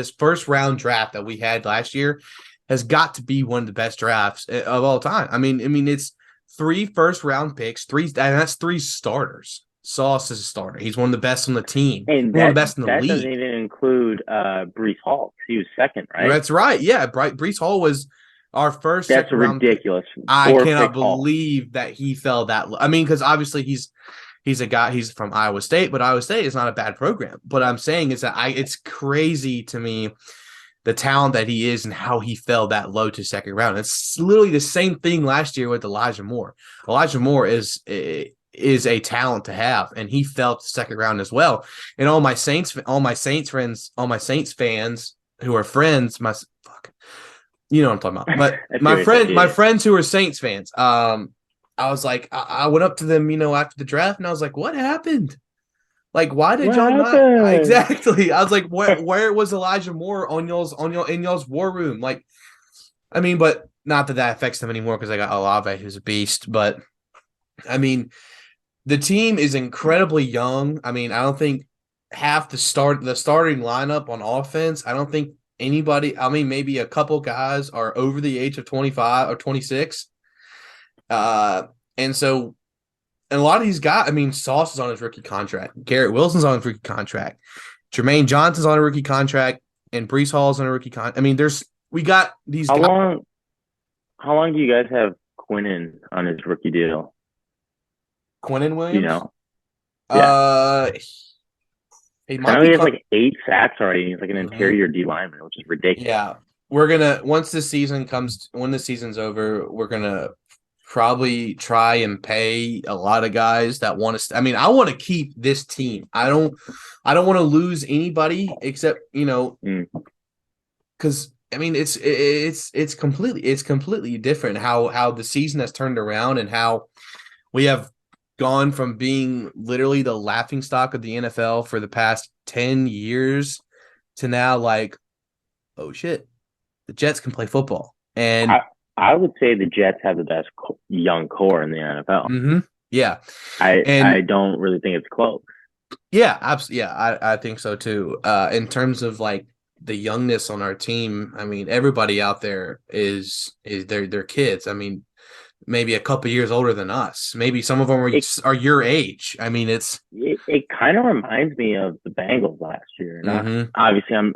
draft that we had last year has got to be one of the best drafts of all time. I mean it's 3 first round picks, and that's 3 starters. Sauce is a starter. He's one of the best on the team. And One of that the best in the that doesn't league. even include Brees Hall. He was second, right? That's right. Yeah, Brees Hall was our first That's second round pick. ridiculous. I Four cannot pick Hall. believe that he fell that low. I mean, because obviously he's a guy. He's from Iowa State, but Iowa State is not a bad program. But I'm saying is that it's crazy to me the talent that he is and how he fell that low to second round. It's literally the same thing last year with Elijah Moore. Elijah Moore is a talent to have, and he fell to second round as well. And all my Saints fans who are friends, you know what I'm talking about. But I see what you're saying. my Yeah. friends who are Saints fans, I was like, I went up to them, after the draft, and I was like, what happened? Like, why did What y'all not happened? exactly? I was like, where was Elijah Moore in y'all's war room? Like, I mean, but not that affects them anymore because I got Olave, who's a beast. But I mean, the team is incredibly young. I mean, I don't think half the starting lineup on offense. I don't think anybody. I mean, maybe a couple guys are over the age of 25 or 26. And so and a lot of these guys, I mean, Sauce is on his rookie contract. Garrett Wilson's on his rookie contract. Jermaine Johnson's on a rookie contract. And Brees Hall's on a rookie contract. I mean, we got these How guys. long? How long do you guys have Quinnen on his rookie deal? Quinnen Do you Williams. know? Yeah. Uh, he I might know be. he has like 8 sacks already. He's like an Mhm. interior D lineman, which is ridiculous. Yeah. When the season's over, we're gonna probably try and pay a lot of guys that want to. I mean, I want to keep this team. I don't want to lose anybody except Mm. because I mean it's completely different how the season has turned around and how we have gone from being literally the laughing stock of the NFL for the past 10 years to now like, oh shit, the Jets can play football. And I I would say the Jets have the best young core in the NFL. yeah. I And don't really think it's close. yeah, absolutely. Yeah, I think so too. In terms of like the youngness on our team, I mean, everybody out there is they're kids. I mean, maybe a couple years older than us. Maybe some of them It are your age. I mean, it's it kind of reminds me of the Bengals last year. Not mm-hmm. obviously, I'm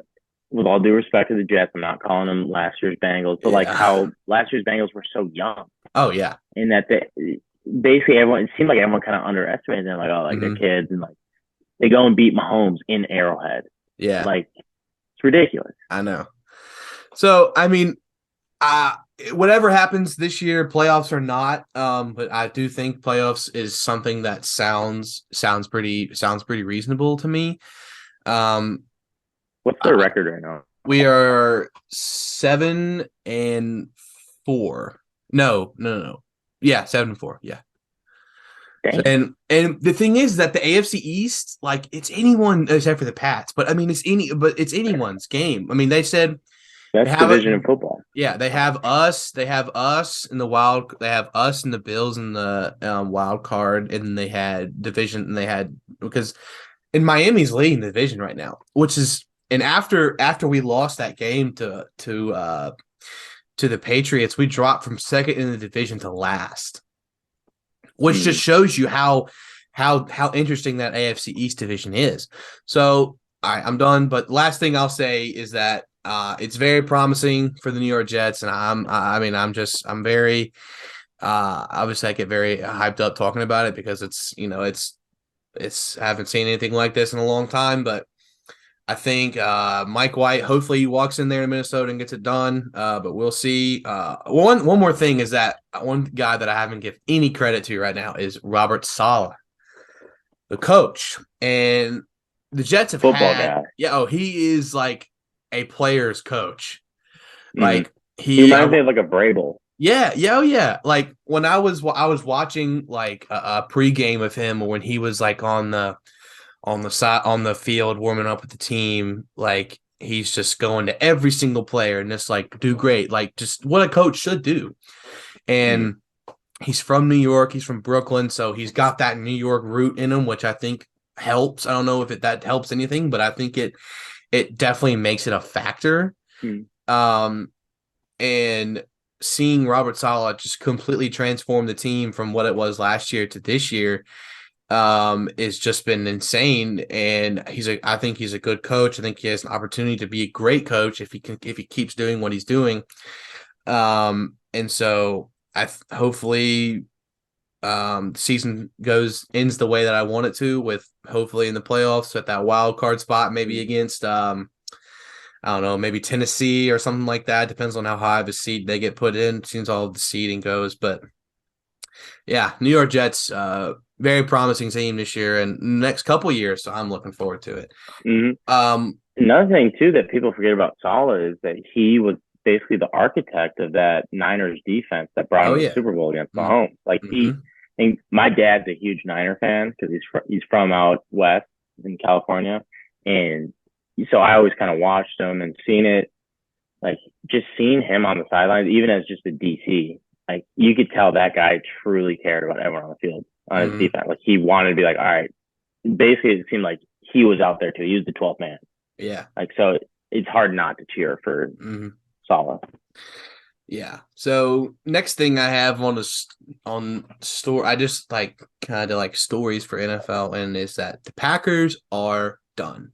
with all due respect to the Jets, I'm not calling them last year's Bengals, but like Yeah. how last year's Bengals were so young, Oh yeah. and that they basically everyone it seemed like everyone kind of underestimated them, like oh like they're Mm-hmm. kids, and like they go and beat Mahomes in Arrowhead, Yeah, like it's ridiculous. I know. So I mean, uh whatever happens this year, playoffs or not, but I do think playoffs is something that sounds pretty reasonable to me. Um, What's their record right now? we are 7-4. No. Yeah, 7-4. Yeah. So, Damn, and the thing is that the AFC East, like it's anyone except for the Pats, but I mean it's anyone's game. I mean they said they best have it. division in football. Yeah, they have us. They have us in the wild. They have us and the Bills in the wild card, and they had division. And they had because in Miami's leading the division right now, which is and after we lost that game to the Patriots, we dropped from second in the division to last, which just shows you how interesting that AFC East division is. So, all right, I'm done. But last thing I'll say is that it's very promising for the New York Jets, and I'm very obviously I get very hyped up talking about it because it's I haven't seen anything like this in a long time, but I think Mike White, hopefully he walks in there in Minnesota and gets it done. But we'll see. One more thing is that one guy that I haven't given any credit to right now is Robert Saleh, the coach. And the Jets have Football had, guy. yeah, oh, he is like a player's coach. Mm-hmm. Like He reminds me of like a Vrabel. yeah, yeah, oh yeah. Like when I was watching like a pregame of him when he was like on the field warming up with the team, like he's just going to every single player and just like do great, like just what a coach should do. Mm-hmm. And he's from New York, he's from Brooklyn, so he's got that New York root in him, which I think helps. I don't know if that helps anything, but I think it definitely makes it a factor. Um, and seeing Robert Saleh just completely transform the team from what it was last year to this year is just been insane. And I think he's a good coach. I think he has an opportunity to be a great coach if he keeps doing what he's doing. And so hopefully the season ends the way that I want it to, with hopefully in the playoffs at that wild card spot, maybe against I don't know, maybe Tennessee or something like that. Depends on how high of a seed they get put in. Seems all the seeding goes, but yeah, New York Jets, very promising team this year and next couple years. So I'm looking forward to it. Mm-hmm. Um, Another thing too that people forget about Saleh is that he was basically the architect of that Niners defense that brought oh him to the yeah, Super Bowl against mm-hmm. Mahomes. Like and my dad's a huge Niner fan because he's from out west in California, and so I always kind of watched him and seen it. Like just seeing him on the sidelines, even as just a DC, like you could tell that guy truly cared about everyone on the field on his defense. Like he wanted to be like, all right. Basically, it seemed like he was out there too. He was the 12th man. Yeah. Like so, it's hard not to cheer for Saleh. Yeah. So next thing I have on store, I just like kind of like stories for NFL, and is that the Packers are done.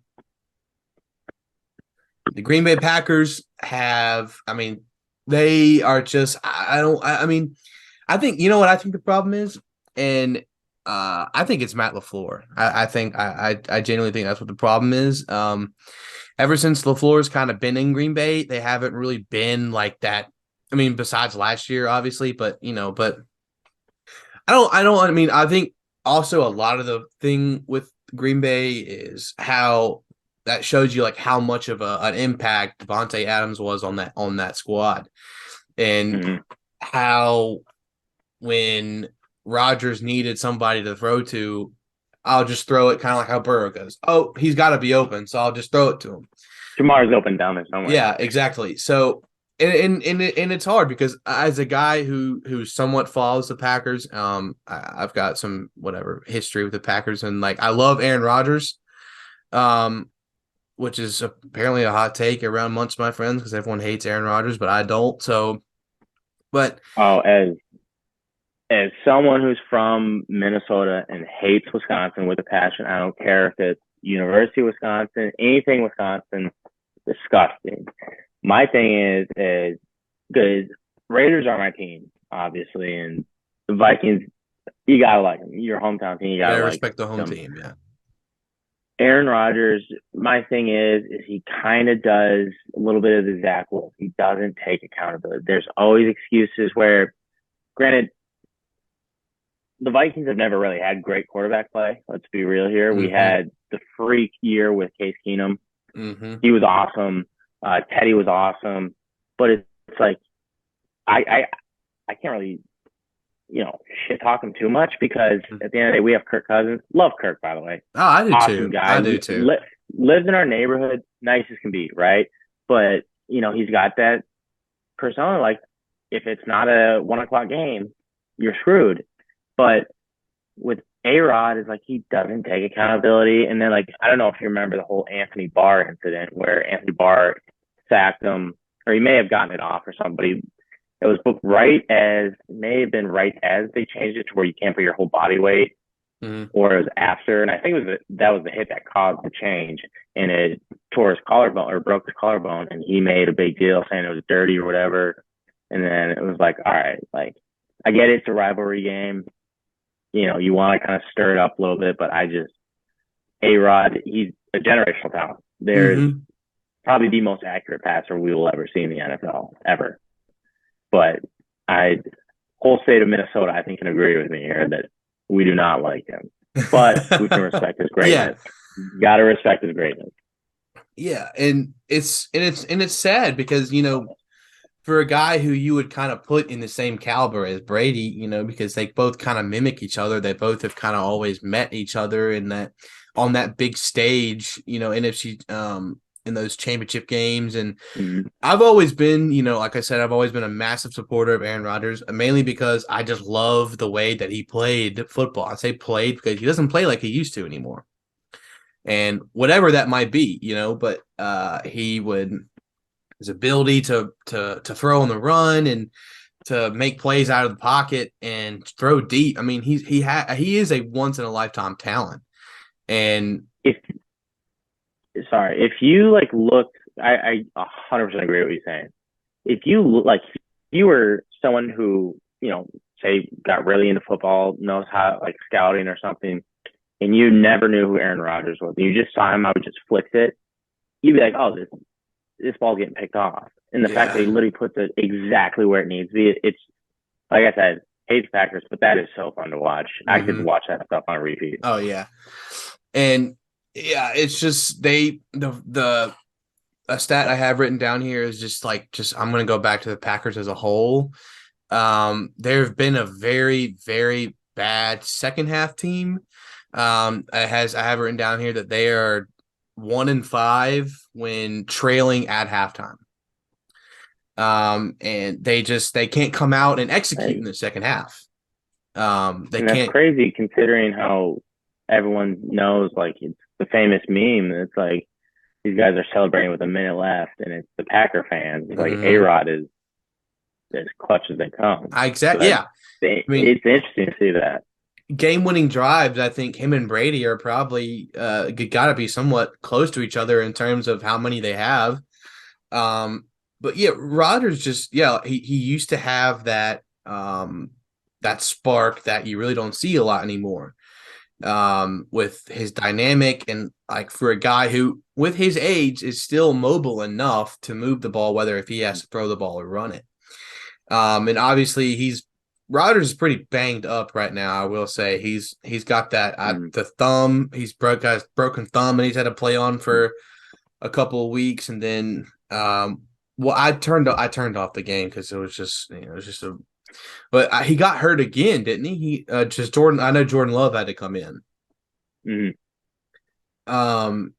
The Green Bay Packers have, I mean, they are just, I mean, I think, you know what I think the problem is? And I think it's Matt LaFleur. I genuinely think that's what the problem is. Ever since LaFleur's kind of been in Green Bay, they haven't really been like that. I mean, besides last year, obviously, but I mean, I think also a lot of the thing with Green Bay is how that shows you like how much of an impact Devontae Adams was on that squad, and how when Rodgers needed somebody to throw to, I'll just throw it kind of like how Burrow goes. Oh, he's got to be open, so I'll just throw it to him. Jamar's open down there somewhere. Yeah, exactly. So and it's hard because as a guy who somewhat follows the Packers, I've got some whatever history with the Packers, and like I love Aaron Rodgers, um, which is apparently a hot take around amongst my friends because everyone hates Aaron Rodgers, but I don't. So, but Oh, as someone who's from Minnesota and hates Wisconsin with a passion, I don't care if it's University of Wisconsin, anything Wisconsin, disgusting. My thing is because Raiders are my team, obviously, and the Vikings, you gotta like them. Your hometown team, you gotta like respect the home them. team. Yeah, Aaron Rodgers, my thing is he kind of does a little bit of the Zach Wolf. He doesn't take accountability. There's always excuses where, granted, the Vikings have never really had great quarterback play. Let's be real here. We had the freak year with Case Keenum. He was awesome. Teddy was awesome. But it's like I can't really, shit talk him too much because at the end of the day, we have Kirk Cousins. Love Kirk, by the way. Oh, I do awesome too. Guy. I do too. Lives in our neighborhood, nice as can be, right? But he's got that persona. Like if it's not a 1:00 game, you're screwed. But with A-Rod, is like he doesn't take accountability. And then like I don't know if you remember the whole Anthony Barr incident where Anthony Barr sacked him, or he may have gotten it off or something. It was booked may have been right as they changed it to where you can't put your whole body weight, or it was after. And I think that was the hit that caused the change, and it tore his collarbone or broke his collarbone, and he made a big deal saying it was dirty or whatever. And then it was like, all right, like I get it's a rivalry game. You want to kind of stir it up a little bit, but A-Rod, he's a generational talent. There's probably the most accurate passer we will ever see in the NFL, ever. But whole state of Minnesota, I think, can agree with me here that we do not like him. But we can respect his greatness. Yeah. Got to respect his greatness. Yeah, and it's sad because, for a guy who you would kind of put in the same caliber as Brady, because they both kind of mimic each other. They both have kind of always met each other on that big stage, NFC, in those championship games. And I've always been, like I said, I've always been a massive supporter of Aaron Rodgers, mainly because I just love the way that he played football. I say played because he doesn't play like he used to anymore. And whatever that might be, but his ability to throw on the run and to make plays out of the pocket and throw deep. I mean, he is a once in a lifetime talent. And if you like looked, I 100% agree with what you're saying. If you were someone who, say got really into football, knows how like scouting or something, and you never knew who Aaron Rodgers was, and you just saw him, I would just flicked it, you'd be like, oh, this ball's getting picked off. And the fact that he literally puts it exactly where it needs to be, it's like I said, hates Packers, but that is so fun to watch. I could watch that stuff on repeat. Oh yeah. And yeah, it's just a stat I have written down here is just I'm going to go back to the Packers as a whole. There have been a very, very bad second half team. I have written down here that they are 1-5 when trailing at halftime. And they can't come out and execute in the second half. That's crazy considering how everyone knows, like it's the famous meme. It's like these guys are celebrating with a minute left, and it's the Packer fans. It's like A-Rod is as clutch as they come. Exactly. So it's interesting to see that. Game-winning drives, I think him and Brady are probably got to be somewhat close to each other in terms of how many they have. But yeah, Rodgers he used to have that that spark that you really don't see a lot anymore. With his dynamic and like for a guy who with his age is still mobile enough to move the ball, whether if he has to throw the ball or run it. And obviously Rodgers is pretty banged up right now. I will say he's got that the thumb. He's broken thumb, and he's had to play on for a couple of weeks. And then, I turned off the game because it was just But he got hurt again, didn't he? Just Jordan. I know Jordan Love had to come in. Mm-hmm.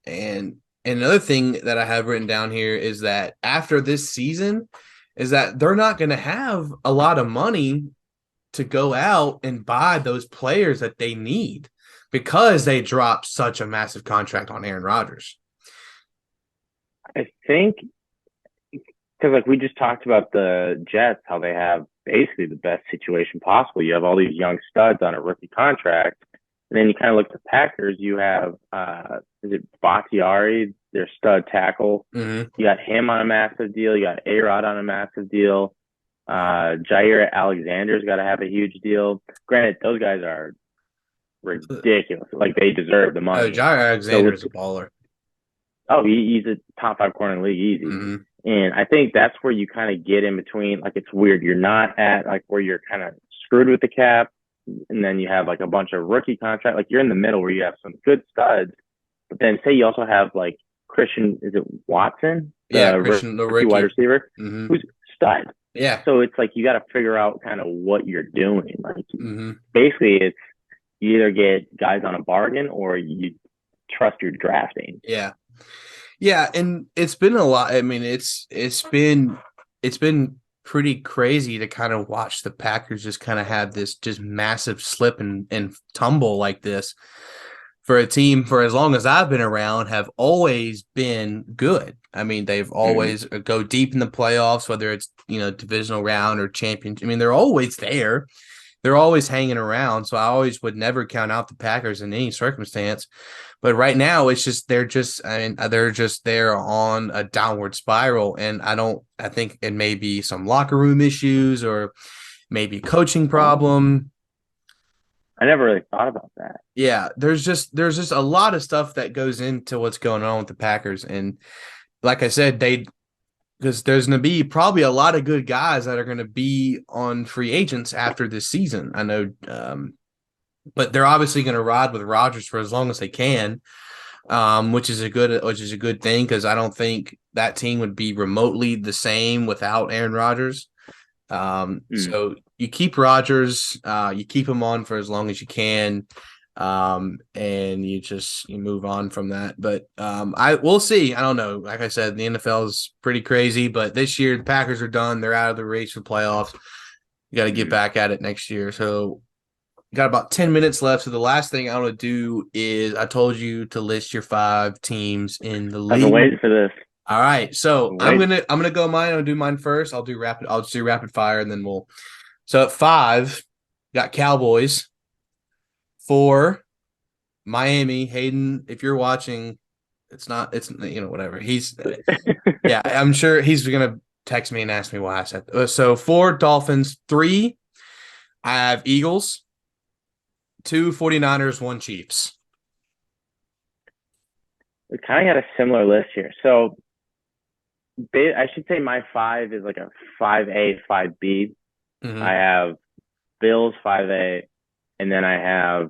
And another thing that I have written down here is that after this season, is that they're not going to have a lot of money to go out and buy those players that they need because they dropped such a massive contract on Aaron Rodgers. I think because like we just talked about the Jets, how they have basically the best situation possible. You have all these young studs on a rookie contract, and then you kind of look at the Packers. You have is it Bakhtiari, their stud tackle? Mm-hmm. You got him on a massive deal. You got A-Rod on a massive deal. Jair Alexander's got to have a huge deal. Granted, those guys are ridiculous. Like they deserve the money. Oh, Jair Alexander is a baller. Oh, he's a top 5 corner in the league, easy. Mm-hmm. And I think that's where you kind of get in between. Like it's weird. You're not at like where you're kind of screwed with the cap, and then you have like a bunch of rookie contract. Like you're in the middle where you have some good studs, but then say you also have like Christian, is it Watson? Yeah, Christian, the rookie wide receiver, mm-hmm. who's stud. Yeah. So it's like you got to figure out kind of what you're doing. Like basically, it's you either get guys on a bargain or you trust your drafting. Yeah. Yeah, and it's been a lot. I mean, it's been pretty crazy to kind of watch the Packers just kind of have this just massive slip and tumble like this for a team for as long as I've been around have always been good. I mean, they've always go deep in the playoffs, whether it's, divisional round or championship. I mean, they're always there. They're always hanging around. So I always would never count out the Packers in any circumstance. But right now it's just they're just there on a downward spiral. And I think it may be some locker room issues or maybe coaching problem. I never really thought about that. Yeah, there's just a lot of stuff that goes into what's going on with the Packers. And like I said, because there's going to be probably a lot of good guys that are going to be on free agents after this season. I know, but they're obviously going to ride with Rodgers for as long as they can, which is a good thing because I don't think that team would be remotely the same without Aaron Rodgers. So you keep Rodgers, you keep him on for as long as you can. And you move on from that. But we'll see. I don't know. Like I said, the NFL is pretty crazy, but this year the Packers are done. They're out of the race for playoffs. You got to get back at it next year. So got about 10 minutes left. So the last thing I want to do is I told you to list your 5 teams in the league. I've been waiting for this. All right. So I'm gonna go mine. I'll do mine first. I'll just do rapid fire and then so at 5, got Cowboys. 4, Miami. Hayden, if you're watching, it's whatever. Yeah, I'm sure he's gonna text me and ask me why I said that. So 4, Dolphins. 3, I have Eagles. 2, 49ers. 1, Chiefs. We kind of got a similar list here. So I should say my 5 is like a 5A, 5B. Mm-hmm. I have Bills 5A, and then I have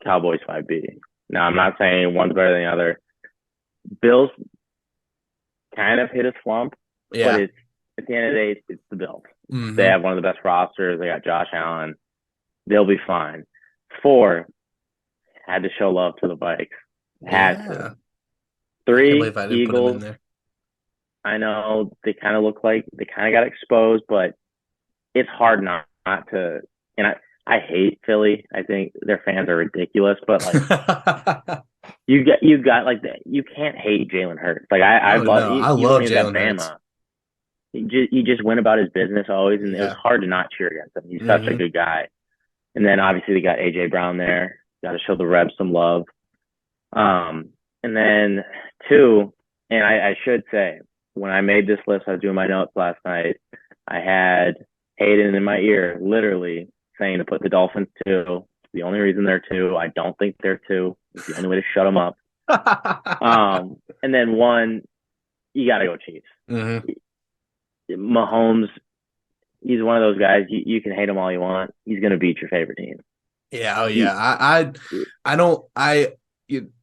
Cowboys 5B. Now, I'm not saying one's better than the other. Bills kind of hit a slump, but it's at the end of the day, it's the Bills. Mm-hmm. They have one of the best rosters. They got Josh Allen. They'll be fine. 4, had to show love to the Vikes. Had to. 3, Eagles. I know they kind of look like they kind of got exposed, but it's hard not to. And I hate Philly. I think their fans are ridiculous, but like you got like you can't hate Jalen Hurts. Like I love Jalen Hurts. He just went about his business always, and it was hard to not cheer against him. He's such a good guy. And then obviously they got AJ Brown there. Got to show the Rebs some love. And then 2, and I should say, when I made this list, I was doing my notes last night. I had Hayden in my ear, literally saying to put the Dolphins 2. The only reason they're 2, I don't think they're 2. It's the only way to shut them up. And then 1, you got to go Chiefs. Mm-hmm. Mahomes, he's one of those guys. You can hate him all you want. He's going to beat your favorite team. Yeah. Oh yeah.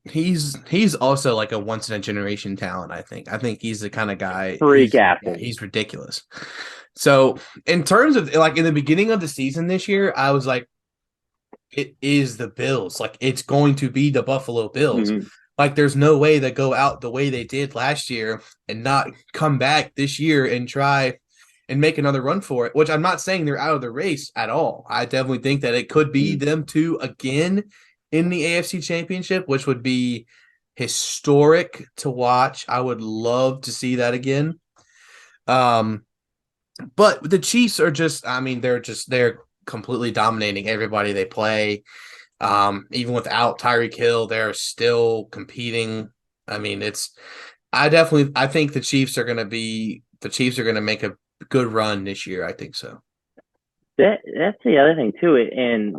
He's also like a once in a generation talent. I think he's the kind of guy. Freak athlete. He's ridiculous. So in terms of like in the beginning of the season this year, I was like, it is the Bills. Like it's going to be the Buffalo Bills. Mm-hmm. Like there's no way they go out the way they did last year and not come back this year and try and make another run for it, which I'm not saying they're out of the race at all. I definitely think that it could be them two again in the AFC Championship, which would be historic to watch. I would love to see that again. But the Chiefs are just, I mean, they're completely dominating everybody they play. Even without Tyreek Hill, they're still competing. I mean, I think the Chiefs are gonna make a good run this year. I think so. That's the other thing too, and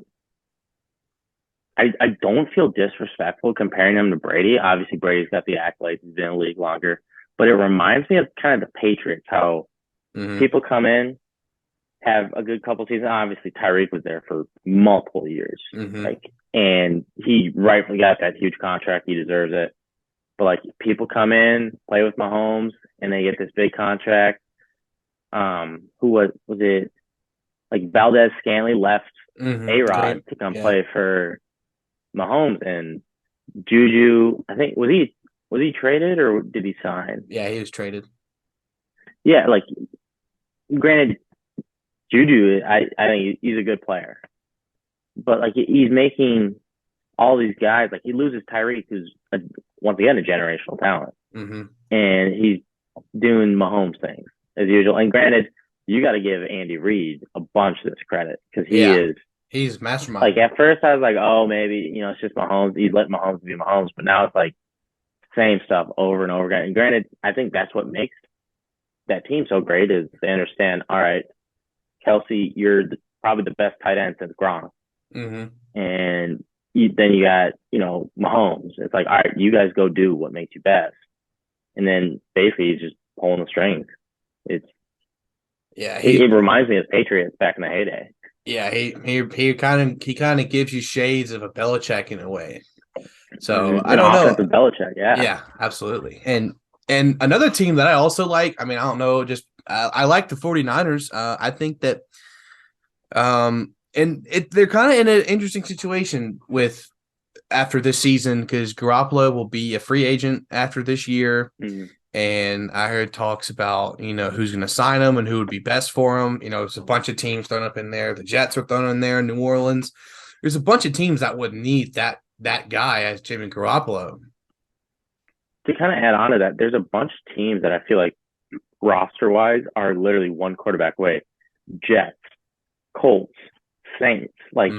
I don't feel disrespectful comparing them to Brady. Obviously, Brady's got the accolades; he's been in the league longer. But it reminds me of kind of the Patriots, how people come in, have a good couple seasons. Obviously, Tyreek was there for multiple years, like, and he rightfully got that huge contract. He deserves it. But like, people come in, play with Mahomes, and they get this big contract. Who was it? Like Valdez Scanley left A-Rod to come play for Mahomes, and Juju. I think was he traded or did he sign? Yeah, he was traded. Yeah, like granted, Juju, I think he's a good player, but like he's making all these guys, like he loses Tyreek, who's once again a generational talent, and he's doing Mahomes things as usual. And granted, you got to give Andy Reid a bunch of this credit because he's mastermind. Like at first, I was like, oh, maybe it's just Mahomes. He'd let Mahomes be Mahomes, but now it's like same stuff over and over again. And granted, I think that's what makes that team so great is they understand. All right, Kelsey, you're probably the best tight end since Gronk, and then you got Mahomes. It's like, all right, you guys go do what makes you best, and then basically he's just pulling the strings. It reminds me of Patriots back in the heyday. Yeah, he kind of gives you shades of a Belichick in a way. So I don't know. Belichick, yeah, absolutely. And another team that I also like. I mean, I don't know, just I like the 49ers. I think that they're kind of in an interesting situation with after this season because Garoppolo will be a free agent after this year. And I heard talks about, who's going to sign him and who would be best for him. There's a bunch of teams thrown up in there. The Jets are thrown in there, New Orleans. There's a bunch of teams that would need that guy as Jimmy Garoppolo. To kind of add on to that, there's a bunch of teams that I feel like roster-wise are literally one quarterback away. Jets, Colts, Saints, like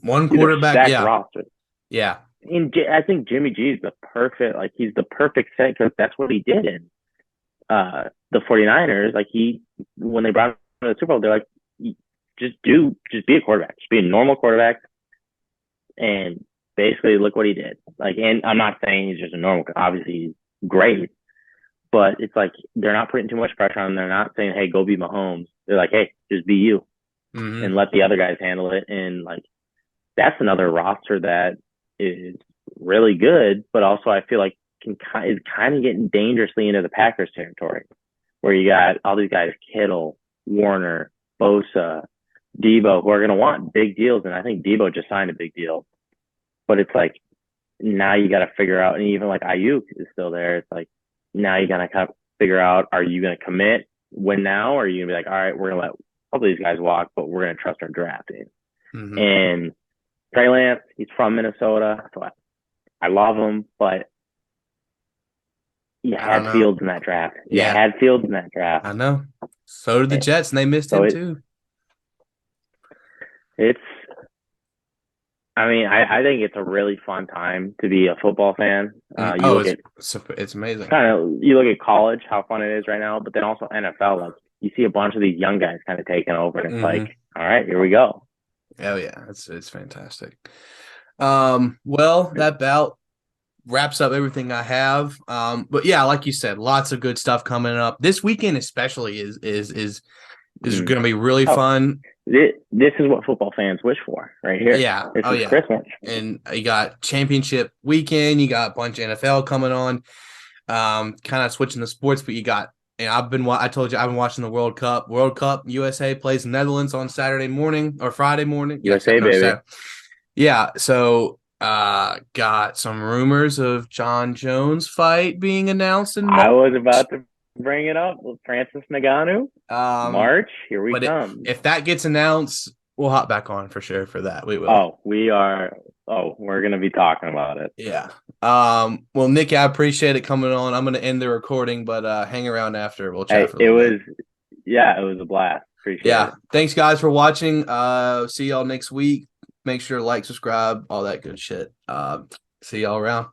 one quarterback, roster. Yeah. And I think Jimmy G is he's the perfect set because that's what he did in the 49ers. Like when they brought him to the Super Bowl, they're like, just be a quarterback, just be a normal quarterback. And basically look what he did. Like, and I'm not saying he's just a normal, obviously he's great, but it's like, they're not putting too much pressure on him. They're not saying, hey, go be Mahomes. They're like, hey, just be you and let the other guys handle it. And like, that's another roster that is really good, but also I feel like is kind of getting dangerously into the Packers territory, where you got all these guys, Kittle, Warner, Bosa, Debo, who are going to want big deals, and I think Debo just signed a big deal. But it's like now you got to figure out, and even like Ayuk is still there. It's like now you got to kind of figure out: are you going to commit win now, or are you going to be like, all right, we're going to let a couple of these guys walk, but we're going to trust our drafting. And Trey Lance, he's from Minnesota, so I love him, but you had Fields in that draft. You had Fields in that draft. I know. So did the Jets, and they missed him too. I think it's a really fun time to be a football fan. It's amazing. You look at college, how fun it is right now, but then also NFL. Like you see a bunch of these young guys kind of taking over, and it's like, all right, here we go. Oh yeah, it's fantastic. Well, that about wraps up everything I have. But yeah, like you said, lots of good stuff coming up. This weekend especially is going to be really fun. This is what football fans wish for right here. Yeah. This is Christmas. And you got championship weekend, you got a bunch of NFL coming on. Kind of switching the sports, but you got And I told you I've been watching the World Cup. World Cup, USA plays Netherlands on Saturday morning or Friday morning. Yeah, USA, no, baby. Saturday. Yeah, so got some rumors of John Jones fight being announced in I March. was about to bring it up. Francis Ngannou, Um, March, here we but come. if that gets announced, we'll hop back on for sure for that. We will. Oh, we are. Oh, we're gonna be talking about it. Yeah. Well, Nick, I appreciate it coming on. I'm gonna end the recording, but hang around after. We'll chat Hey, for a it little bit. was. Yeah, it was a blast. Appreciate Yeah. it. Thanks guys for watching. See y'all next week. Make sure to like, subscribe, all that good shit. See y'all around.